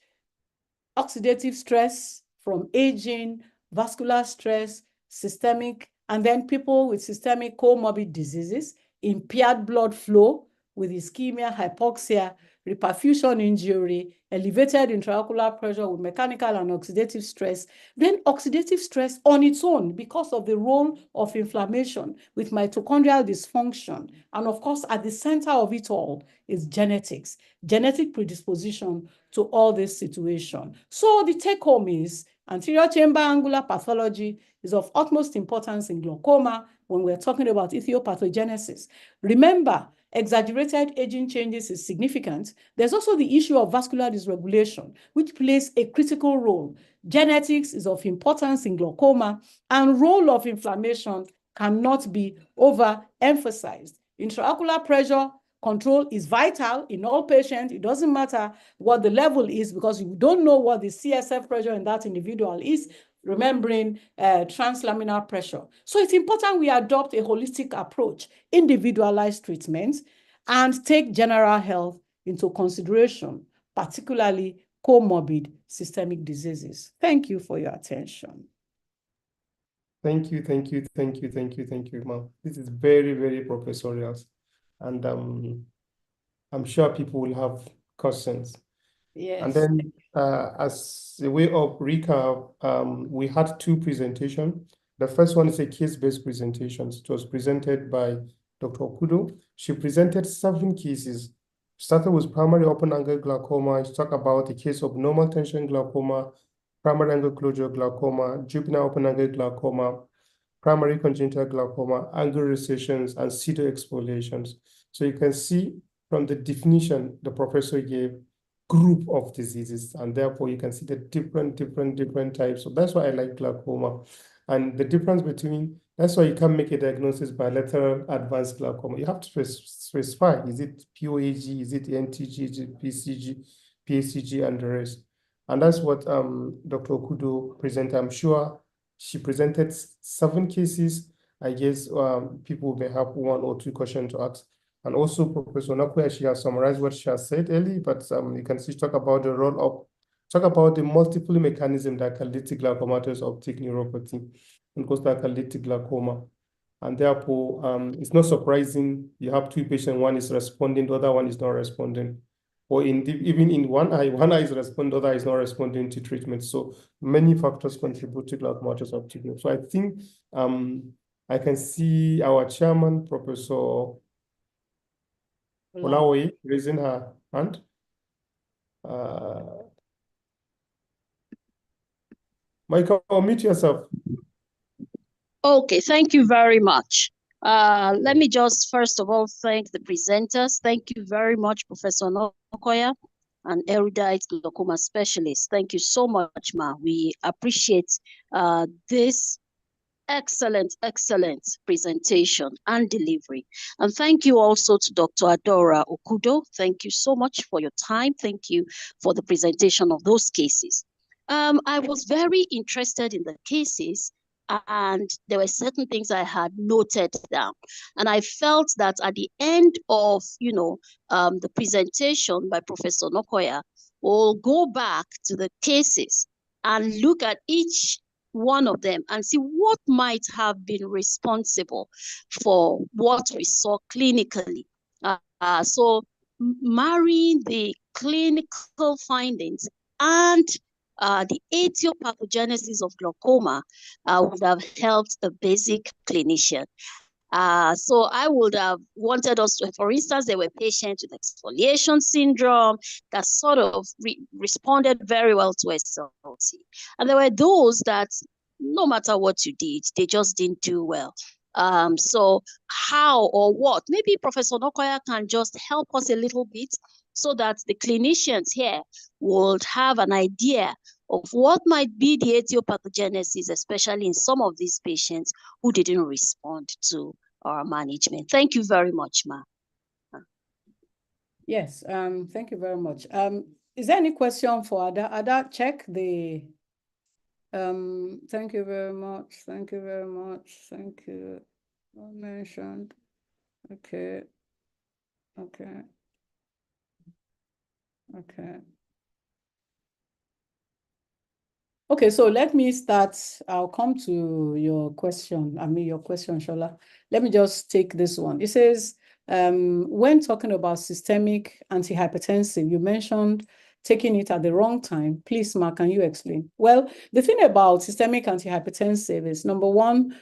oxidative stress from aging, vascular stress, systemic And then people with systemic comorbid diseases, impaired blood flow with ischemia, hypoxia, reperfusion injury, elevated intraocular pressure with mechanical and oxidative stress. Then oxidative stress on its own because of the role of inflammation with mitochondrial dysfunction. And of course, at the center of it all is genetics, genetic predisposition to all this situation. So the take home is anterior chamber angular pathology is of utmost importance in glaucoma when we're talking about Aetiopathogenesis. Remember, exaggerated aging changes is significant. There's also the issue of vascular dysregulation, which plays a critical role. Genetics is of importance in glaucoma, and role of inflammation cannot be overemphasized. Intraocular pressure control is vital in all patients. It doesn't matter what the level is because you don't know what the CSF pressure in that individual is, remembering translaminar pressure. So it's important we adopt a holistic approach, individualized treatments, and take general health into consideration, particularly comorbid systemic diseases. Thank you for your attention. Thank you, ma'am. This is very, very professorial. And I'm sure people will have questions. Yes. And then as a way of recap, we had two presentations. The first one is a case-based presentation. It was presented by Dr. Okudo. She presented 7 cases. Started with primary open-angle glaucoma. She talked about the case of normal tension glaucoma, primary angle closure glaucoma, juvenile open-angle glaucoma, primary congenital glaucoma, angle recessions, and pseudoexfoliations. So you can see from the definition the professor gave, group of diseases, and therefore you can see the different types. So that's why I like glaucoma. And the difference between, that's why you can't make a diagnosis by lateral advanced glaucoma. You have to specify, is it POAG, is it NTG, is it PCG, PACG, and the rest. And that's what Dr. Okudo presented. I'm sure she presented 7 cases. I guess people may have 1 or 2 questions to ask. And also, Professor Nakoya, she has summarized what she has said earlier, but you can see talk about the role of, talk about the multiple mechanisms that can lead to glaucomatous optic neuropathy and coastal can lead to glaucoma. And therefore, it's not surprising you have 2 patients, one is responding, the other one is not responding. Or even in one eye is responding, the other is not responding to treatment. So many factors contribute to glaucomatous optic neuropathy. So I think I can see our chairman, Professor Olawe, raising her hand. Michael, unmute yourself. Okay, thank you very much. Let me just first of all thank the presenters. Thank you very much, Professor Nokoya, an erudite glaucoma specialist. Thank you so much, Ma. We appreciate this excellent presentation and delivery. And thank you also to Dr. Adora Okudo. Thank you so much for your time. Thank you for the presentation of those cases. I was very interested in the cases, and there were certain things I had noted down. And I felt that at the end of, the presentation by Professor Nokoya, we'll go back to the cases and look at each one of them and see what might have been responsible for what we saw clinically. So marrying the clinical findings and the etiopathogenesis of glaucoma would have helped a basic clinician. So I would have wanted us to, for instance, there were patients with exfoliation syndrome that sort of responded very well to SLT. And there were those that no matter what you did, they just didn't do well. So how or what? Maybe Professor Nokoya can just help us a little bit so that the clinicians here would have an idea of what might be the etiopathogenesis, especially in some of these patients who didn't respond to our management. Thank you very much, Ma. Yes, thank you very much. Is there any question for Ada? Ada, check the, thank you very much. Thank you very much. Thank you. Not mentioned. Okay. Okay. Okay. Okay, so let me start. I'll come to your question. Your question, Shola. Let me just take this one. It says, when talking about systemic antihypertensive, you mentioned taking it at the wrong time. Please, Mark, can you explain? Well, the thing about systemic antihypertensive is, number one,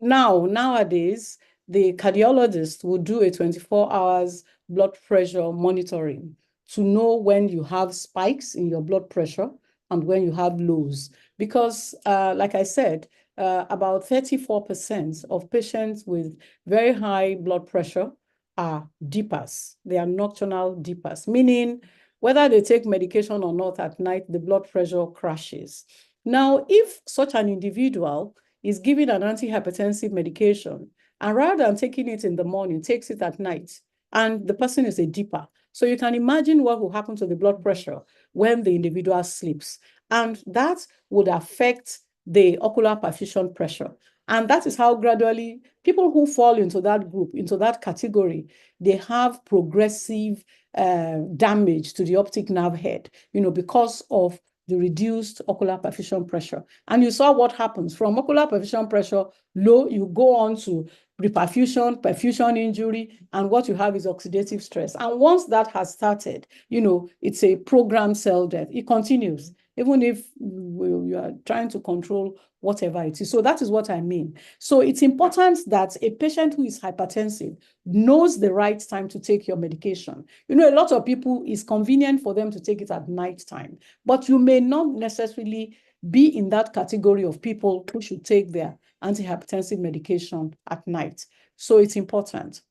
nowadays, the cardiologist will do a 24 hours blood pressure monitoring to know when you have spikes in your blood pressure and when you have lows. Because, like I said, about 34% of patients with very high blood pressure are dippers. They are nocturnal dippers, meaning whether they take medication or not at night, the blood pressure crashes. Now, if such an individual is given an antihypertensive medication, and rather than taking it in the morning, takes it at night, and the person is a dipper. So you can imagine what will happen to the blood pressure when the individual sleeps. And that would affect the ocular perfusion pressure. And that is how gradually people who fall into that group, into that category, they have progressive damage to the optic nerve head, because of the reduced ocular perfusion pressure. And you saw what happens from ocular perfusion pressure low, you go on to reperfusion, perfusion injury, and what you have is oxidative stress. And once that has started, it's a programmed cell death. It continues, even if you are trying to control whatever it is. So that is what I mean. So it's important that a patient who is hypertensive knows the right time to take your medication. A lot of people, it's convenient for them to take it at night time, but you may not necessarily be in that category of people who should take their antihypertensive medication at night. So it's important.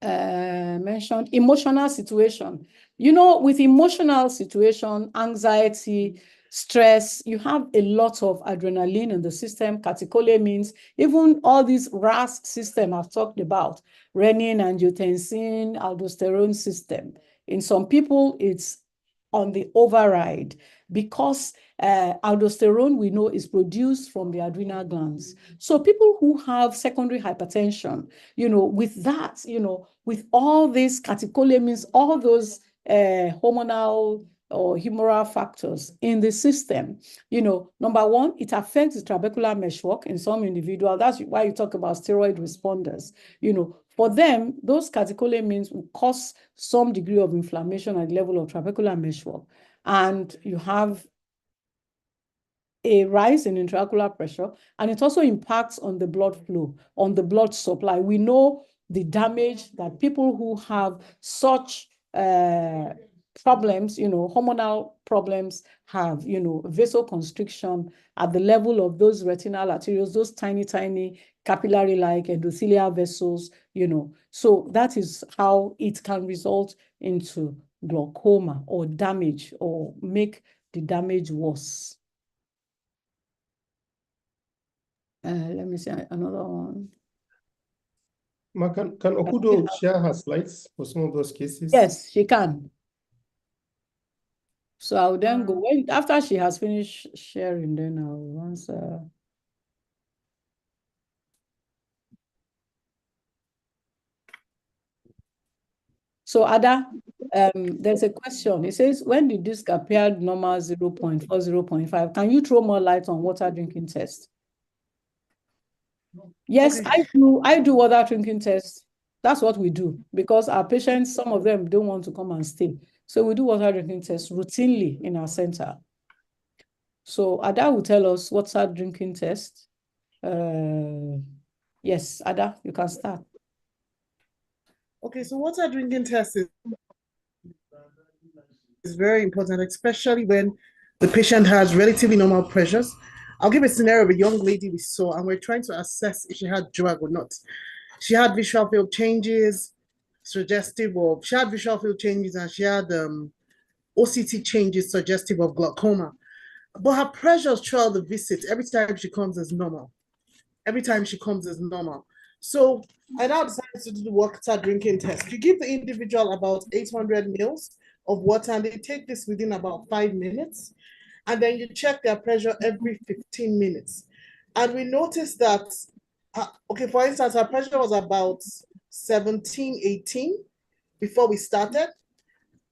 Mentioned emotional situation. With emotional situation, anxiety, stress, you have a lot of adrenaline in the system, catecholamines, even all these RAS system I've talked about, renin, angiotensin, aldosterone system. In some people, it's on the override because aldosterone, we know, is produced from the adrenal glands. So people who have secondary hypertension, with that, with all these catecholamines, all those hormonal or humoral factors in the system, number one, it affects the trabecular meshwork in some individuals. That's why you talk about steroid responders. For them, those catecholamines will cause some degree of inflammation at the level of trabecular meshwork. And you have a rise in intraocular pressure, and it also impacts on the blood flow, on the blood supply. We know the damage that people who have such problems, hormonal problems have, vasoconstriction at the level of those retinal arterioles, those tiny, tiny capillary-like endothelial vessels, So that is how it can result into glaucoma or damage or make the damage worse. Let me see another one. Can Okudo share her slides for some of those cases? Yes, she can. So I'll then go, after she has finished sharing, then I'll answer. So Ada, there's a question. It says, when the disc appeared normal 0.4, 0.5, can you throw more light on water drinking test? Yes, okay. I do water drinking tests. That's what we do because our patients, some of them don't want to come and stay. So we do water drinking tests routinely in our center. So Ada will tell us water drinking test. Yes, Ada, you can start. Okay, so water drinking test is very important, especially when the patient has relatively normal pressures. I'll give a scenario of a young lady we saw, and we're trying to assess if she had drug or not. She had visual field changes, suggestive of, she had visual field changes, and she had OCT changes suggestive of glaucoma. But her pressures throughout the visit, every time she comes, is normal. Every time she comes is normal. So I now decided to do the water drinking test. You give the individual about 800 mils of water, and they take this within about 5 minutes. And then you check their pressure every 15 minutes. And we noticed that, okay, for instance, her pressure was about 17, 18 before we started.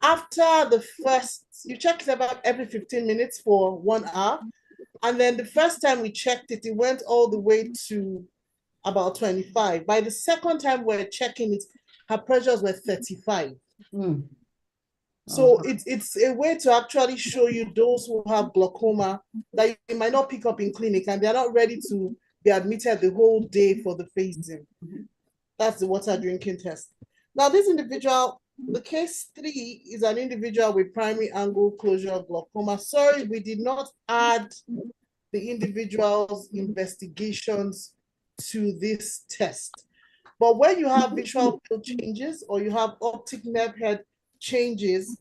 after the first, you check it about every 15 minutes for 1 hour. And then the first time we checked it, it went all the way to about 25. By the second time we're checking it, her pressures were 35. Mm. So it's a way to actually show you those who have glaucoma that you might not pick up in clinic and they're not ready to be admitted the whole day for the phasing. That's the water drinking test. Now, this individual, the case 3 is an individual with primary angle closure glaucoma. Sorry, we did not add the individual's investigations to this test. But when you have visual field changes or you have optic nerve head changes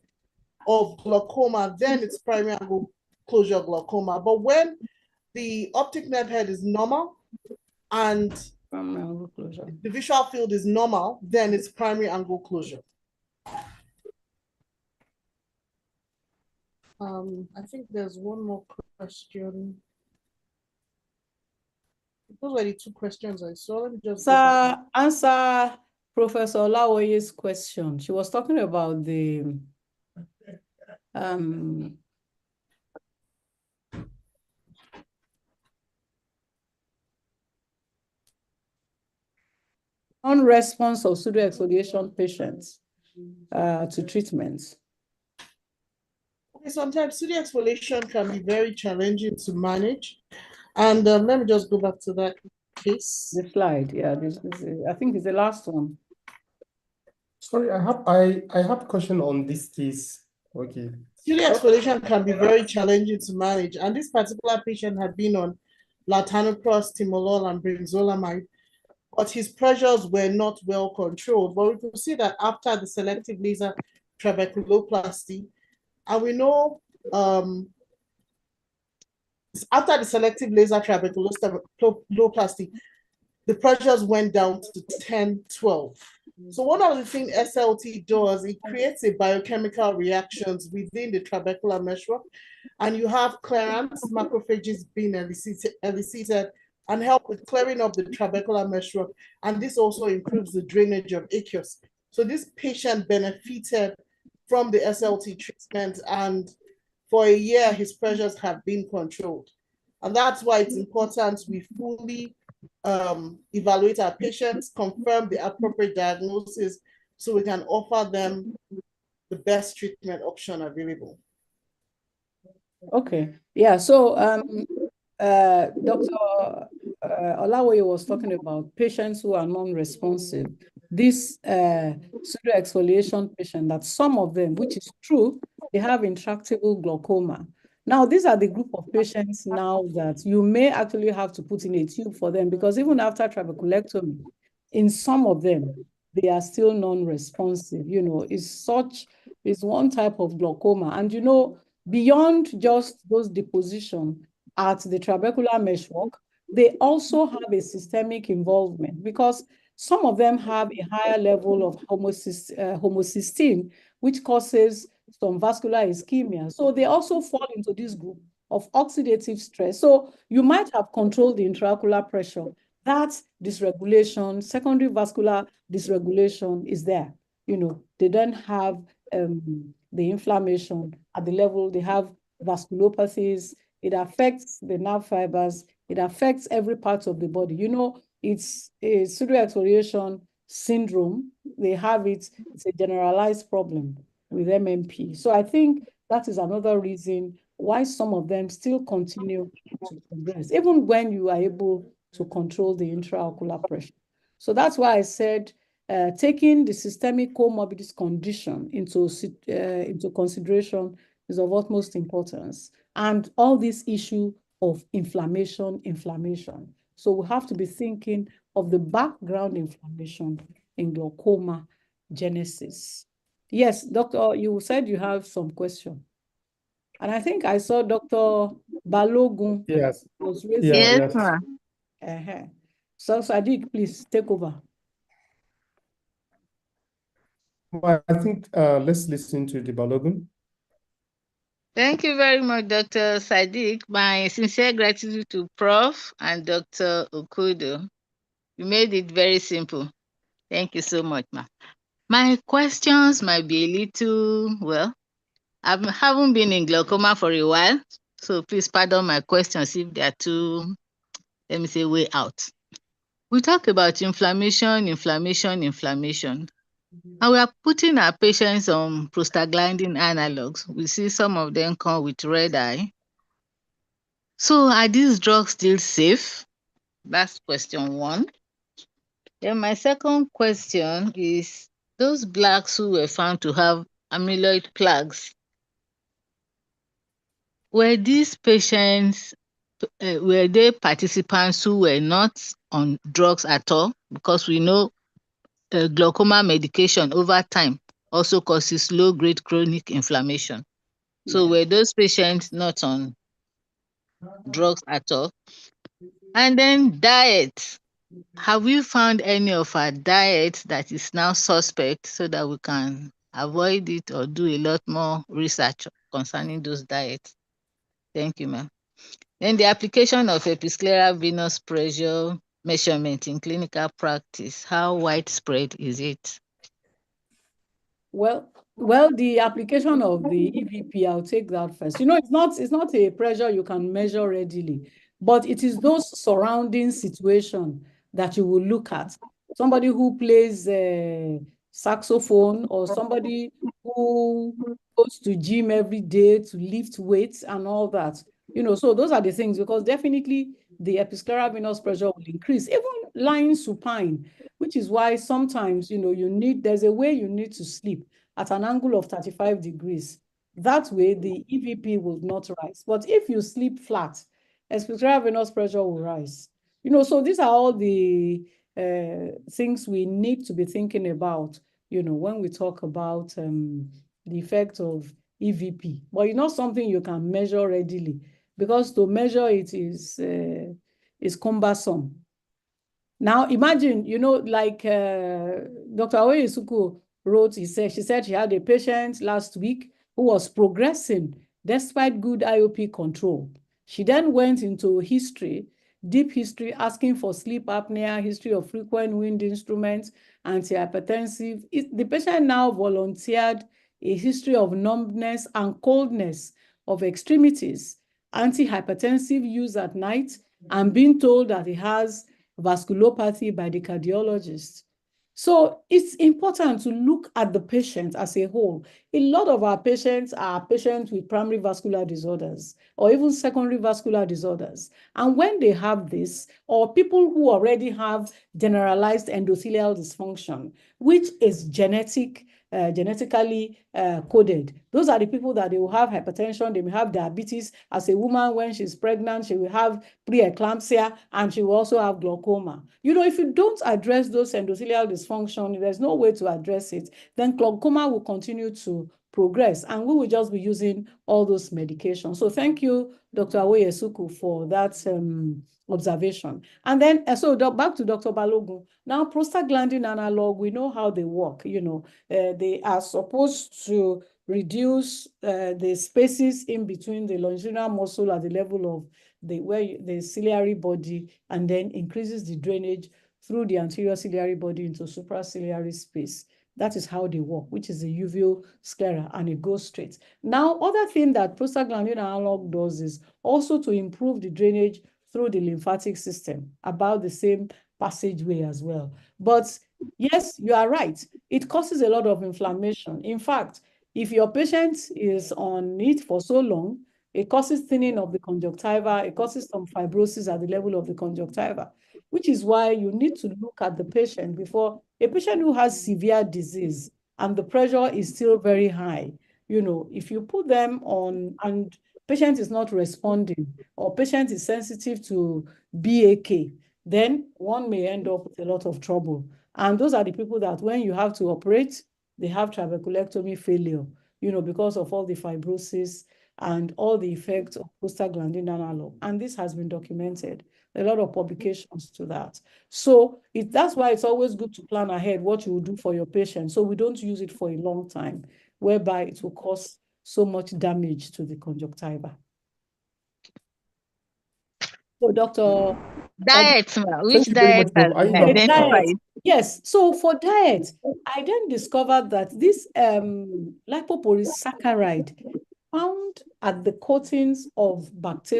of glaucoma, then it's primary angle closure glaucoma. But when the optic nerve head is normal and the visual field is normal, then it's primary angle closure. I think there's one more question. Those were the 2 questions I saw. Let me just answer Professor Olawoye's question. She was talking about the non-response of pseudoexfoliation patients to treatments. Okay, sometimes pseudoexfoliation can be very challenging to manage. And let me just go back to that case. The slide, yeah, this I think it's the last one. Sorry, I have a question on this case. Okay. Pseudoexfoliation can be very challenging to manage, and this particular patient had been on latanoprost, timolol, and brinzolamide, but his pressures were not well controlled. But we can see that after the selective laser trabeculoplasty, and we know after the selective laser trabeculoplasty, the pressures went down to 10, 12. So one of the things SLT does, it creates a biochemical reactions within the trabecular meshwork, and you have clearance, macrophages being elicited and help with clearing up the trabecular meshwork. And this also improves the drainage of aqueous. So this patient benefited from the SLT treatment, and for a year, his pressures have been controlled. And that's why it's important we fully evaluate our patients, confirm the appropriate diagnosis, so we can offer them the best treatment option available. Okay, yeah, so Dr. Olawoye was talking about patients who are non-responsive. This pseudoexfoliation patient, that some of them, which is true, they have intractable glaucoma. Now, these are the group of patients now that you may actually have to put in a tube for them, because even after trabeculectomy, in some of them, they are still non-responsive. You know, it's one type of glaucoma. And, you know, beyond just those deposition at the trabecular meshwork, they also have a systemic involvement, because some of them have a higher level of homocysteine, which causes some vascular ischemia. So they also fall into this group of oxidative stress. So you might have controlled the intraocular pressure. That dysregulation, secondary vascular dysregulation is there. You know, they don't have the inflammation at the level. They have vasculopathies. It affects the nerve fibers. It affects every part of the body. You know, it's a pseudoexfoliation syndrome. They have it. It's a generalized problem with MMP. So I think that is another reason why some of them still continue to progress, even when you are able to control the intraocular pressure. So that's why I said taking the systemic comorbidity condition into consideration is of utmost importance. And all this issue of inflammation. So we have to be thinking of the background inflammation in glaucoma genesis. Yes, Doctor, you said you have some question. And I think I saw Dr. Balogun. Yes. Was raising. Yes. So Sadiq, please take over. Well, I think let's listen to the Balogun. Thank you very much, Dr. Sadiq. My sincere gratitude to Prof. and Dr. Okudo. You made it very simple. Thank you so much, ma. My questions might be a little, well, I haven't been in glaucoma for a while, so please pardon my questions if they are too, let me say, way out. We talk about inflammation, and we are putting our patients on prostaglandin analogs. We see some of them come with red eye. So are these drugs still safe? That's question one. Then my second question is, those blacks who were found to have amyloid plaques, were these patients, were they participants who were not on drugs at all? Because we know glaucoma medication over time also causes low-grade chronic inflammation. So were those patients not on drugs at all? And then diet. Have we found any of our diet that is now suspect so that we can avoid it or do a lot more research concerning those diets? Thank you, ma'am. Then the application of episcleral venous pressure measurement in clinical practice, how widespread is it? Well, the application of the EVP, I'll take that first. You know, it's not a pressure you can measure readily, but it is those surrounding situation that you will look at. Somebody who plays saxophone, or somebody who goes to gym every day to lift weights and all that. You know, so those are the things, because definitely the episcleral venous pressure will increase, even lying supine, which is why sometimes, you know, there's a way you need to sleep at an angle of 35 degrees. That way, the EVP will not rise. But if you sleep flat, episcleral venous pressure will rise. You know, so these are all the things we need to be thinking about, you know, when we talk about the effect of EVP. But it's not something you can measure readily, because to measure it is cumbersome. Now imagine, you know, like Dr. Oyesuku wrote, she said she had a patient last week who was progressing despite good IOP control. She then went into history, deep history, asking for sleep apnea, history of frequent wind instruments, antihypertensive. The patient now volunteered a history of numbness and coldness of extremities, antihypertensive use at night, and being told that he has vasculopathy by the cardiologist. So it's important to look at the patient as a whole. A lot of our patients are patients with primary vascular disorders or even secondary vascular disorders. And when they have this, or people who already have generalized endothelial dysfunction, which is genetically coded. Those are the people that they will have hypertension, they may have diabetes. As a woman, when she's pregnant, she will have preeclampsia, and she will also have glaucoma. You know, if you don't address those endothelial dysfunction, there's no way to address it, then glaucoma will continue to progress, and we will just be using all those medications. So thank you, Dr. Oyesuku, for that observation. And then, back to Dr. Balogun. Now, prostaglandin analog, we know how they work. You know, they are supposed to reduce the spaces in between the longitudinal muscle at the level of the ciliary body, and then increases the drainage through the anterior ciliary body into supraciliary space. That is how they work, which is the uveal sclera, and it goes straight. Now, other thing that prostaglandin analog does is also to improve the drainage through the lymphatic system, about the same passageway as well. But yes, you are right. It causes a lot of inflammation. In fact, if your patient is on it for so long, it causes thinning of the conjunctiva, it causes some fibrosis at the level of the conjunctiva, which is why you need to look at the patient before. A patient who has severe disease and the pressure is still very high, you know, if you put them on and patient is not responding, or patient is sensitive to BAK, then one may end up with a lot of trouble. And those are the people that when you have to operate, they have trabeculectomy failure, you know, because of all the fibrosis and all the effects of prostaglandin analog. And this has been documented. A lot of publications to that. So that's why it's always good to plan ahead what you will do for your patient, so we don't use it for a long time, whereby it will cause so much damage to the conjunctiva. So, Dr. Diet, ma. Which Thank you very diet much, has Prof. I been have identified? Yes. So for diet, I then discovered that this lipopolysaccharide found at the coatings of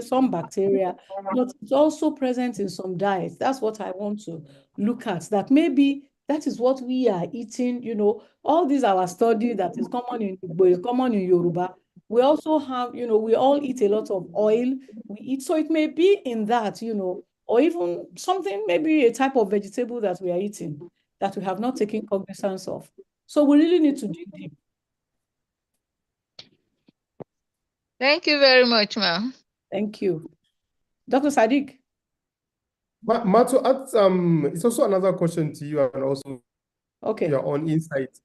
some bacteria, but it's also present in some diets. That's what I want to look at, that maybe that is what we are eating. All these our study that is common in Igbo, is common in Yoruba. We also have, we all eat a lot of oil. We eat, so it may be in that, or even something, maybe a type of vegetable that we are eating that we have not taken cognizance of. So we really need to dig deep. Thank you very much, ma'am. Thank you. Dr. Sadiq. Mato, it's also another question to you and also Okay. your own insight.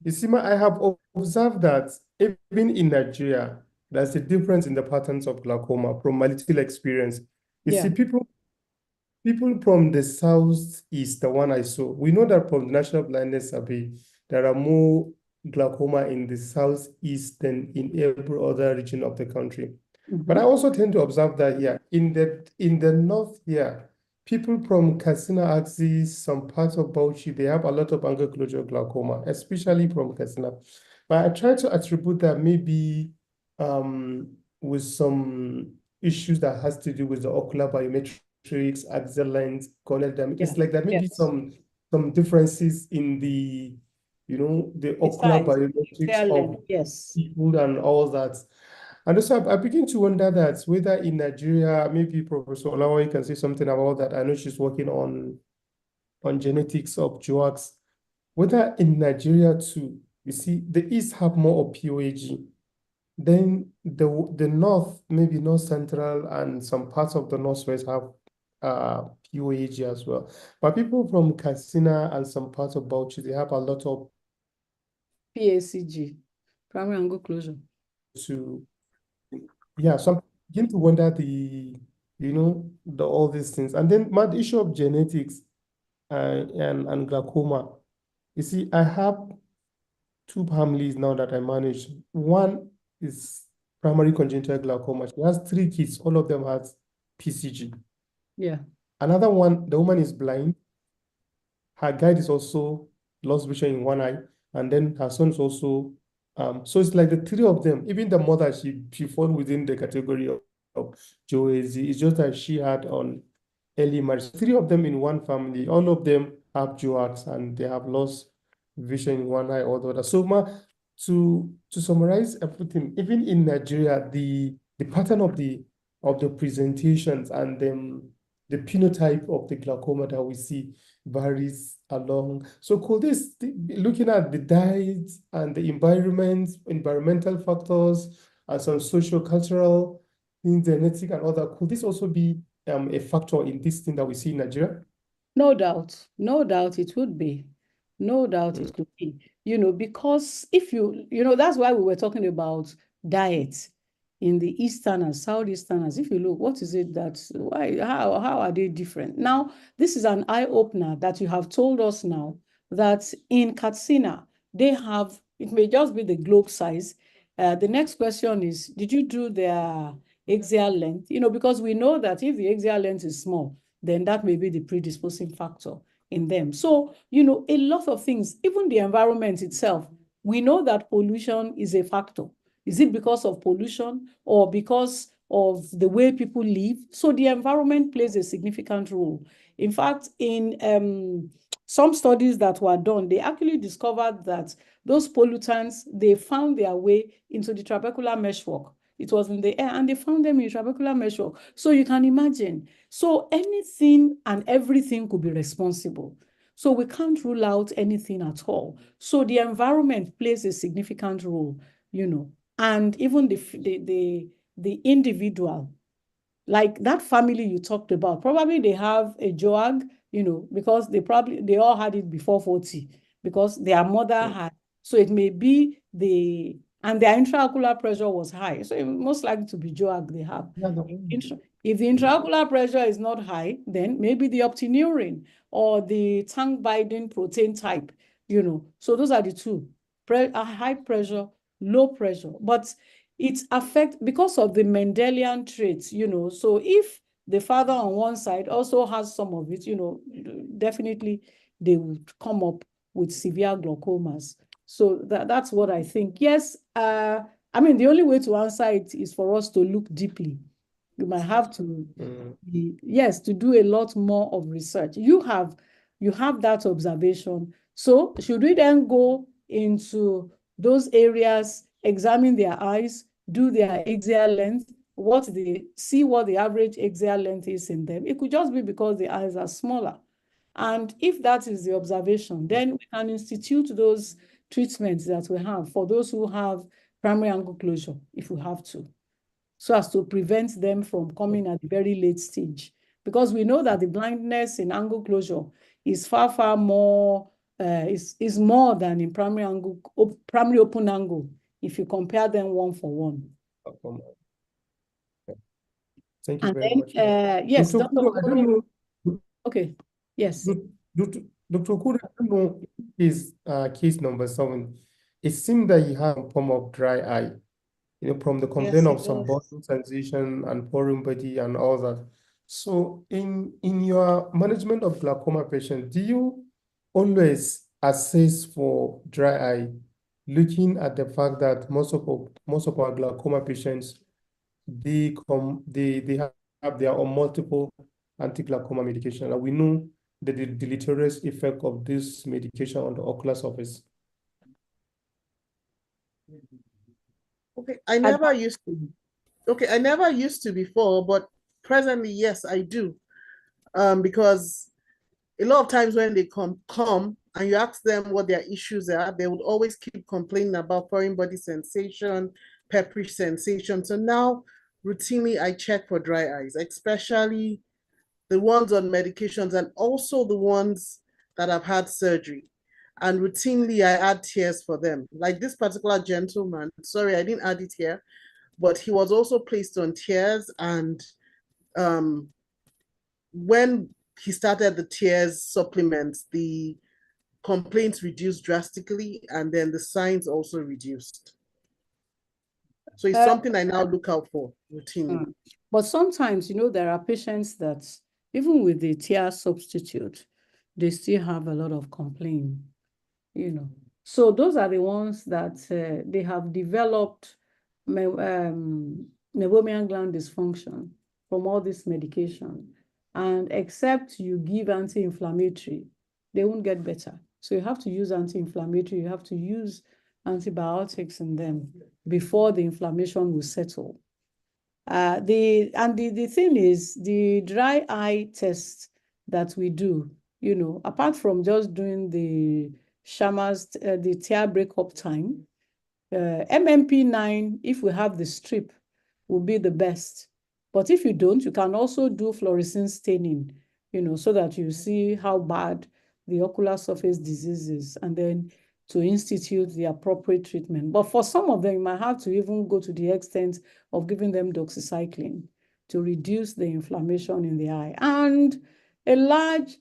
You see, I have observed that even in Nigeria, there's a difference in the patterns of glaucoma from my little experience. You see, people from the southeast, the one I saw, we know that from the National Blindness Survey, there are more glaucoma in the southeast than in every other region of the country. But I also tend to observe that here in the north here, people from Katsina axis, some parts of Bauchi, they have a lot of ankylosing glaucoma, especially from Katsina. But I try to attribute that maybe with some issues that has to do with the ocular biometrics, axial length, corneal diameter. It's like there may be some differences in the ocular biometrics of people and all that. And also, I begin to wonder that whether in Nigeria, maybe Professor Olawa can say something about that. I know she's working on genetics of JOACs. Whether in Nigeria too, you see, the East have more of POAG. Then the North, maybe North Central and some parts of the Northwest have POAG as well. But people from Katsina and some parts of Bauchi, they have a lot of PACG, primary angle closure. So I'm beginning to wonder all these things. And then the issue of genetics and glaucoma. You see, I have two families now that I manage. One is primary congenital glaucoma. She has 3 kids. All of them has PCG. Yeah. Another one, the woman is blind. Her guide is also lost vision in one eye. And then her son is also so it's like the 3 of them. Even the mother, she falls within the category of JOAZ. It's just that she had on early marriage. 3 of them in one family. All of them have JOACs and they have lost vision in one eye or the other. So to summarize everything, even in Nigeria, the pattern of the presentations and the phenotype of the glaucoma that we see varies along. So could this, looking at the diet and the environmental factors and some social-cultural things, genetic and other, could this also be a factor in this thing that we see in Nigeria? No doubt it would be. No doubt it could be. Because if that's why we were talking about diet in the Easterners, Southeasterners. If you look, what is it how are they different? Now, this is an eye-opener that you have told us now that in Katsina, they have, it may just be the globe size. The next question is, did you do their axial length? Because we know that if the axial length is small, then that may be the predisposing factor in them. So, a lot of things, even the environment itself, we know that pollution is a factor. Is it because of pollution or because of the way people live? So the environment plays a significant role. In fact, in some studies that were done, they actually discovered that those pollutants, they found their way into the trabecular meshwork. It was in the air and they found them in trabecular meshwork. So you can imagine. So anything and everything could be responsible. So we can't rule out anything at all. So the environment plays a significant role, and even the individual, like that family you talked about, probably they have a JOAG, because they all had it before 40, because their mother had. So it may be and their intraocular pressure was high. So it most likely to be JOAG they have. If the intraocular pressure is not high, then maybe the optineurin or the tank binding protein type, So those are the two, high pressure, low pressure. But it affects because of the Mendelian traits, So if the father on one side also has some of it, definitely they would come up with severe glaucomas. So that's what I think. Yes, I mean, the only way to answer it is for us to look deeply. You might have to, yes, to do a lot more of research. You have that observation. So should we then go into those areas, examine their eyes, do their axial length, see what the average axial length is in them? It could just be because the eyes are smaller. And if that is the observation, then we can institute those treatments that we have for those who have primary angle closure, if we have to, so as to prevent them from coming at the very late stage. Because we know that the blindness in angle closure is far, far more, is more than in primary open angle, if you compare them one for one. Thank you very much. Yes, Dr. Kudo, I don't know. Okay, yes. Dr. Kudo, I don't know his case number 7. It seemed that he had a form of dry eye, from the complaint of some burning sensation and pouring body and all that. So in your management of glaucoma patients, do you always assess for dry eye, looking at the fact that most of our glaucoma patients, they have their own multiple anti-glaucoma medication, and we know the deleterious effect of this medication on the ocular surface? Okay, I never used to before, but presently, yes, I do. Because a lot of times when they come and you ask them what their issues are, they would always keep complaining about foreign body sensation, pepperish sensation. So now routinely I check for dry eyes, especially the ones on medications and also the ones that have had surgery. And routinely I add tears for them. Like this particular gentleman, sorry, I didn't add it here, but he was also placed on tears. And when he started the tears supplements, the complaints reduced drastically, and then the signs also reduced. So it's something I now look out for routinely. But sometimes, there are patients that even with the tear substitute, they still have a lot of complaint, So those are the ones that they have developed meibomian gland dysfunction from all this medication. And except you give anti-inflammatory, they won't get better. So you have to use anti-inflammatory, you have to use antibiotics in them before the inflammation will settle. The thing is, the dry eye test that we do, apart from just doing the Shammas, the tear breakup time, MMP9, if we have the strip, will be the best. But if you don't, you can also do fluorescein staining, so that you see how bad the ocular surface disease is, and then to institute the appropriate treatment. But for some of them, you might have to even go to the extent of giving them doxycycline to reduce the inflammation in the eye. And a large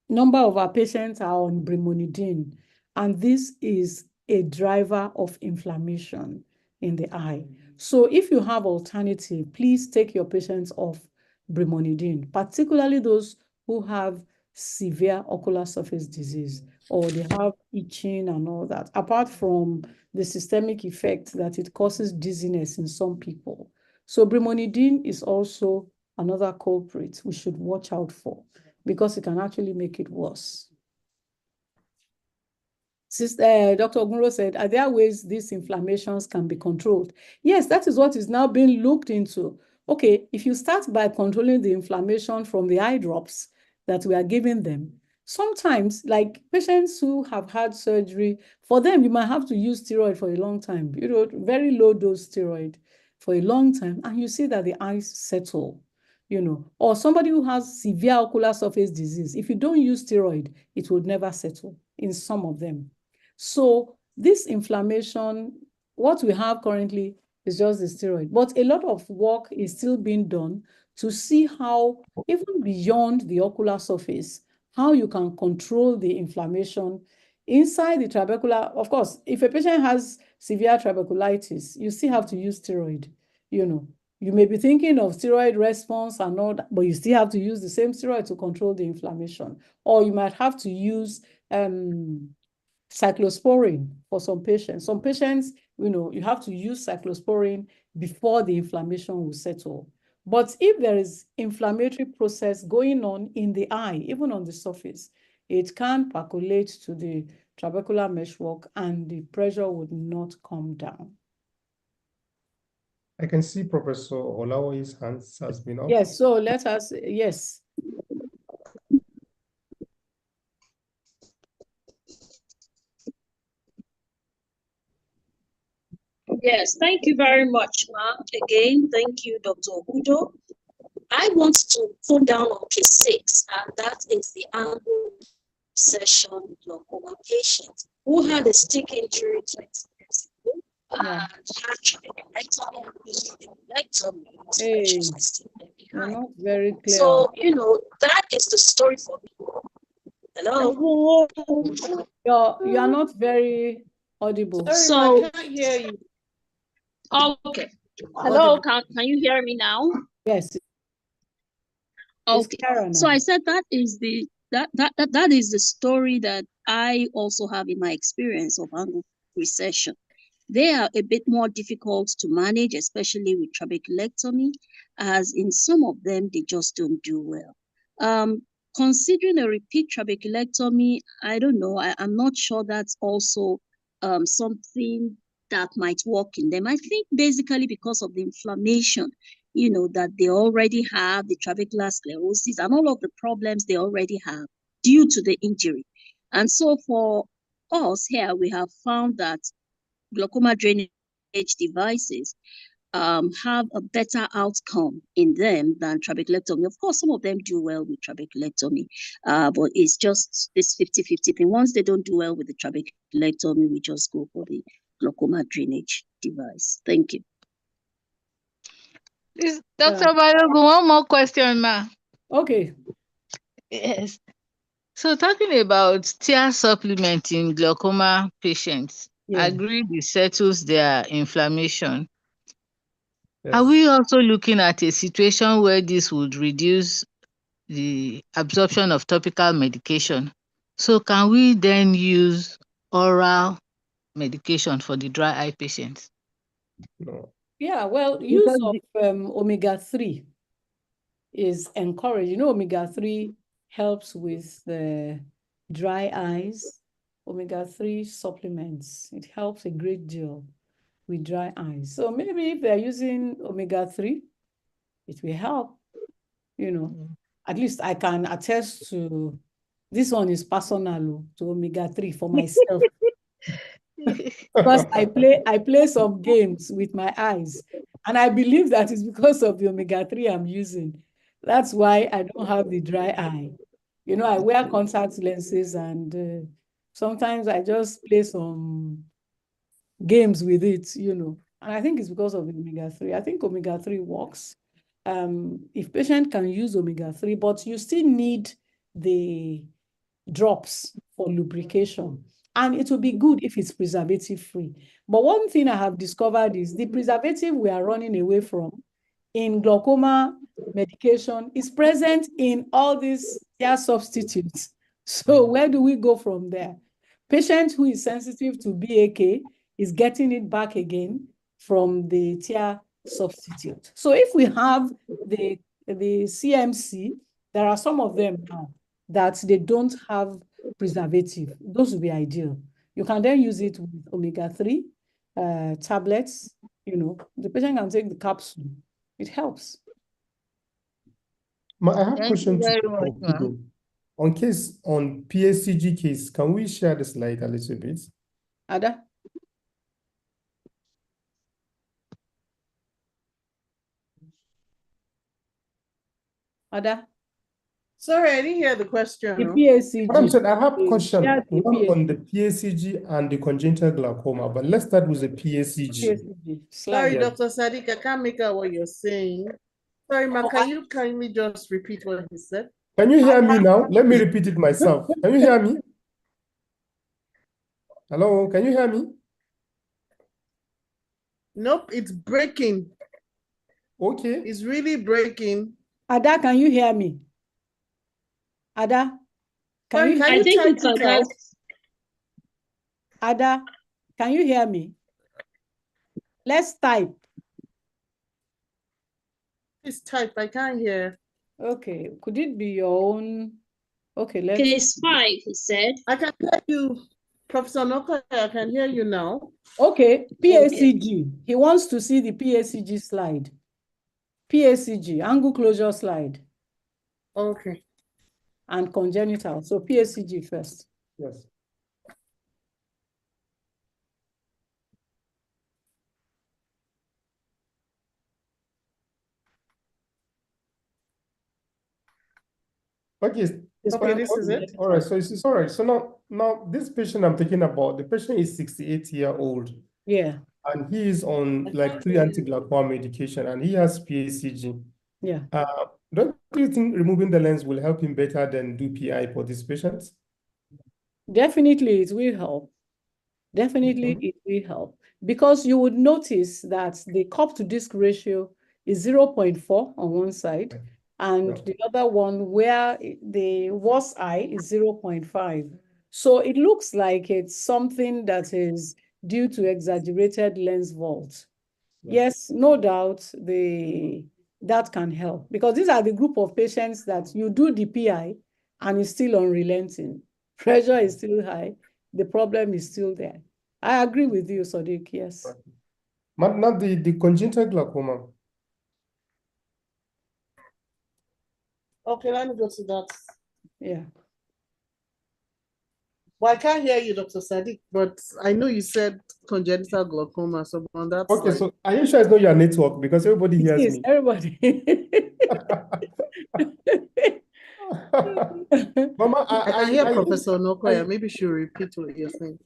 number of our patients are on brimonidine, and this is a driver of inflammation in the eye. So if you have alternative, please take your patients off brimonidine, particularly those who have severe ocular surface disease, or they have itching and all that, apart from the systemic effect that it causes dizziness in some people. So brimonidine is also another culprit we should watch out for, because it can actually make it worse. Dr. Ogunro said, are there ways these inflammations can be controlled? Yes, that is what is now being looked into. Okay, if you start by controlling the inflammation from the eye drops that we are giving them, sometimes, like patients who have had surgery, for them, you might have to use steroid for a long time, very low dose steroid for a long time, and you see that the eyes settle, or somebody who has severe ocular surface disease, if you don't use steroid, it will never settle in some of them. So this inflammation, what we have currently is just the steroid, but a lot of work is still being done to see how, even beyond the ocular surface, how you can control the inflammation inside the trabecular. Of course, if a patient has severe trabeculitis, you still have to use steroid. You You may be thinking of steroid response and all that, but you still have to use the same steroid to control the inflammation. Or you might have to use cyclosporine for some patients. Some patients, you have to use cyclosporine before the inflammation will settle. But if there is inflammatory process going on in the eye, even on the surface, it can percolate to the trabecular meshwork and the pressure would not come down. I can see Professor Olawe's hands has been up. Yes, so let us, yes. Yes, thank you very much, ma'am. Again, thank you, Dr. Okudo. I want to put down on case 6, and that is the angle recession glaucoma patient who had a stick injury 20 years ago and had trabeculectomy and post-trabeculectomy. Hey, you're not very clear. So, that is the story for me. Hello? You are not very audible. Sorry, So, I can't hear you. Okay. Hello, can you hear me now? Yes. Okay. So I said that is that is the story that I also have in my experience of angle recession. They are a bit more difficult to manage, especially with trabeculectomy, as in some of them, they just don't do well. Considering a repeat trabeculectomy, I don't know, I'm not sure that's also something that might work in them. I think basically because of the inflammation, that they already have, the trabecular sclerosis and all of the problems they already have due to the injury. And so for us here, we have found that glaucoma drainage devices have a better outcome in them than trabeculectomy. Of course, some of them do well with trabeculectomy, but it's just this 50-50 thing. Once they don't do well with the trabeculectomy, we just go for the glaucoma drainage device. Thank you. Dr. Balogun, one more question, ma. Okay. Yes. So talking about tear supplement in glaucoma patients, I agree it settles their inflammation. Yes. Are we also looking at a situation where this would reduce the absorption of topical medication? So can we then use oral medication for the dry eye patients? No. Yeah, well, use of omega-3 is encouraged. Omega-3 helps with dry eyes. Omega-3 supplements. It helps a great deal with dry eyes. So maybe if they're using omega-3, it will help. At least I can attest to this one is personal to omega-3 for myself. Because I play some games with my eyes, and I believe that is because of the omega-3 I'm using. That's why I don't have the dry eye. I wear contact lenses, and sometimes I just play some games with it, and I think it's because of the omega-3. I think omega-3 works. If patient can use omega-3, but you still need the drops for lubrication. And it will be good if it's preservative-free. But one thing I have discovered is the preservative we are running away from in glaucoma medication is present in all these tear substitutes. So where do we go from there? Patient who is sensitive to BAK is getting it back again from the tear substitute. So if we have the CMC, there are some of them now that they don't have preservative. Those would be ideal. You can then use it with omega-3 tablets. The patient can take the capsule. It helps. I have a question very to much, Okudo. On PSCG case, can we share the slide a little bit? Ada? Ada? Sorry, I didn't hear the question. The PSCG. I have a question PSCG. on the PSCG and the congenital glaucoma, but let's start with the PSCG. Sorry, Yeah. Dr. Sadiq, I can't make out what you're saying. Sorry, Ma, can you kindly just repeat what you said? Can you hear me now? Let me repeat it myself. Can you hear me? Hello, can you hear me? Nope, it's breaking. Okay. It's really breaking. Ada, can you hear me? Ada, can you? Can I you think type it's it out? Ada, can you hear me? Let's type. Please type. I can't hear. Okay, could it be your own? Okay, let's. case 5, he said. I can hear you, Professor Noka. I can hear you now. Okay, PACG. He wants to see the PACG slide. PACG, angle closure slide. Okay. And congenital. So PACG first. Yes. Okay. Okay, this is it. All right. So it's all right. So now this patient I'm talking about, the patient is 68-year-old. Yeah. And he is on like 3 anti-glaucoma medication, and he has PACG. Yeah. Don't you think removing the lens will help him better than do PI for these patients? Definitely, it will help. Definitely, it will help. Because you would notice that the cup to disc ratio is 0.4 on one side, and the other one where the worst eye is 0.5. So it looks like it's something that is due to exaggerated lens vault. Yes, no doubt that can help, because these are the group of patients that you do the PI and it's still unrelenting. Pressure is still high. The problem is still there. I agree with you, Sadiq, yes. But not the congenital glaucoma. Okay, let me go to that. Yeah. Well, I can't hear you, Dr. Sadiq, but I know you said congenital glaucoma, so on that Okay, slide. so are you sure it's not your network? Because everybody hears Yes, me. everybody. Mama, I can hear I Professor Nokoya. Maybe she'll repeat what you're saying.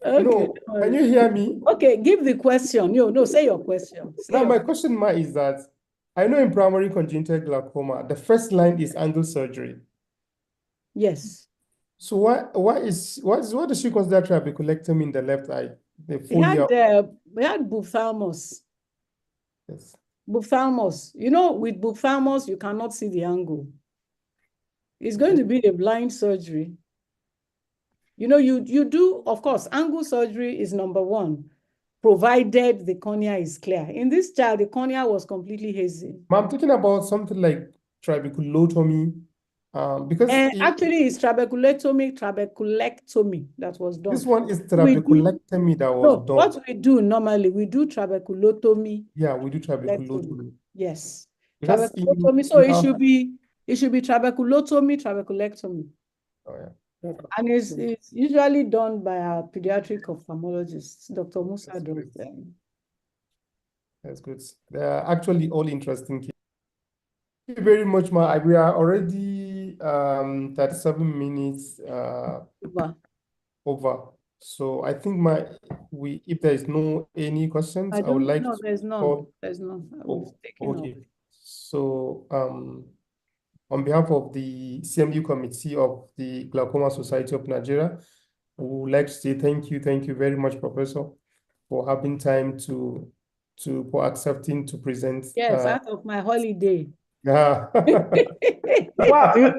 Okay. No, can you hear me? Okay, give the question. No, say your question. Now, my question, Ma, is that I know in primary congenital glaucoma, the first line is angle surgery. Yes. So what does she consider trabeculectomy in the left eye? The We had folia. ophthalmos. Yes. Ophthalmos. You know, with ophthalmos, you cannot see the angle. It's going to be a blind surgery. You know, you do, of course, angle surgery is number one, provided the cornea is clear. In this child, the cornea was completely hazy. I'm talking about something like trabeculotomy, because actually, it's trabeculectomy that was done. this one is trabeculectomy that was done. What we do normally, we do trabeculotomy. Yeah, we do trabeculotomy. Yes. Because Trabeculotomy. So it should be trabeculotomy, trabeculectomy. Oh, yeah. And it's usually done by our pediatric ophthalmologist, Dr. Musa does them. That's good. They are actually all interesting cases. Thank you very much, Ma. We are already 37 minutes over. So I think if there is no any questions, I would like to there's none. There's none. Okay. So on behalf of the CMU committee of the Glaucoma Society of Nigeria, we would like to say thank you very much, Professor, for having time for accepting to present. Yes, out of my holiday. Yeah. Wow, you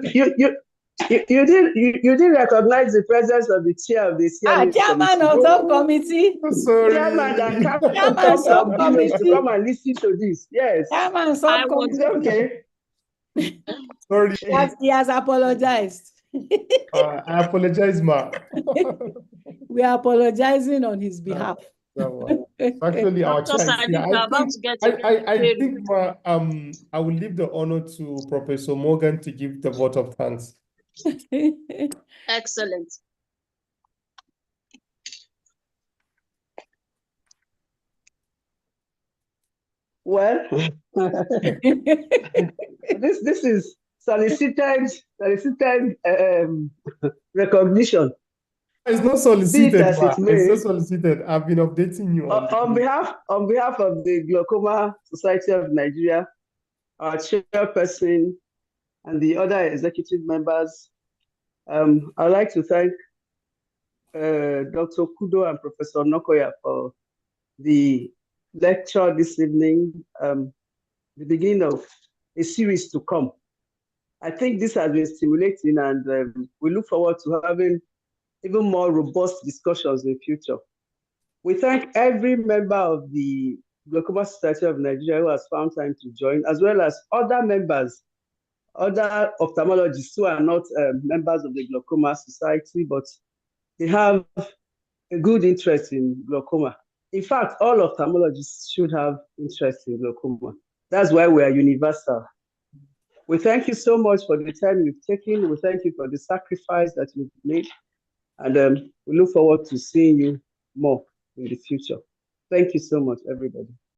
didn't recognize the presence of the chair of the CMU chairman of subcommittee. Sorry. Chairman that Chairman comes from village to subcommittee. come and listen to this. Yes. Chairman subcommittee. Okay. Sorry. He has apologized. I apologize, Ma. We are apologizing on his behalf. Actually, our Dr. chair is here. I think Ma, I will leave the honor to Professor Morgan to give the vote of thanks. Excellent. Well, this is solicited recognition. It's not solicited, As it may, it's not solicited. I've been updating you on behalf of the Glaucoma Society of Nigeria, our chairperson, and the other executive members. I'd like to thank Dr. Kudo and Professor Nokoya for the lecture this evening. the beginning of a series to come. I think this has been stimulating, and we look forward to having even more robust discussions in the future. We thank every member of the Glaucoma Society of Nigeria who has found time to join, as well as other members, other ophthalmologists who are not members of the Glaucoma Society, but they have a good interest in glaucoma. In fact, all ophthalmologists should have interest in glaucoma. That's why we are universal. We thank you so much for the time you've taken. We thank you for the sacrifice that you've made. And we look forward to seeing you more in the future. Thank you so much, everybody.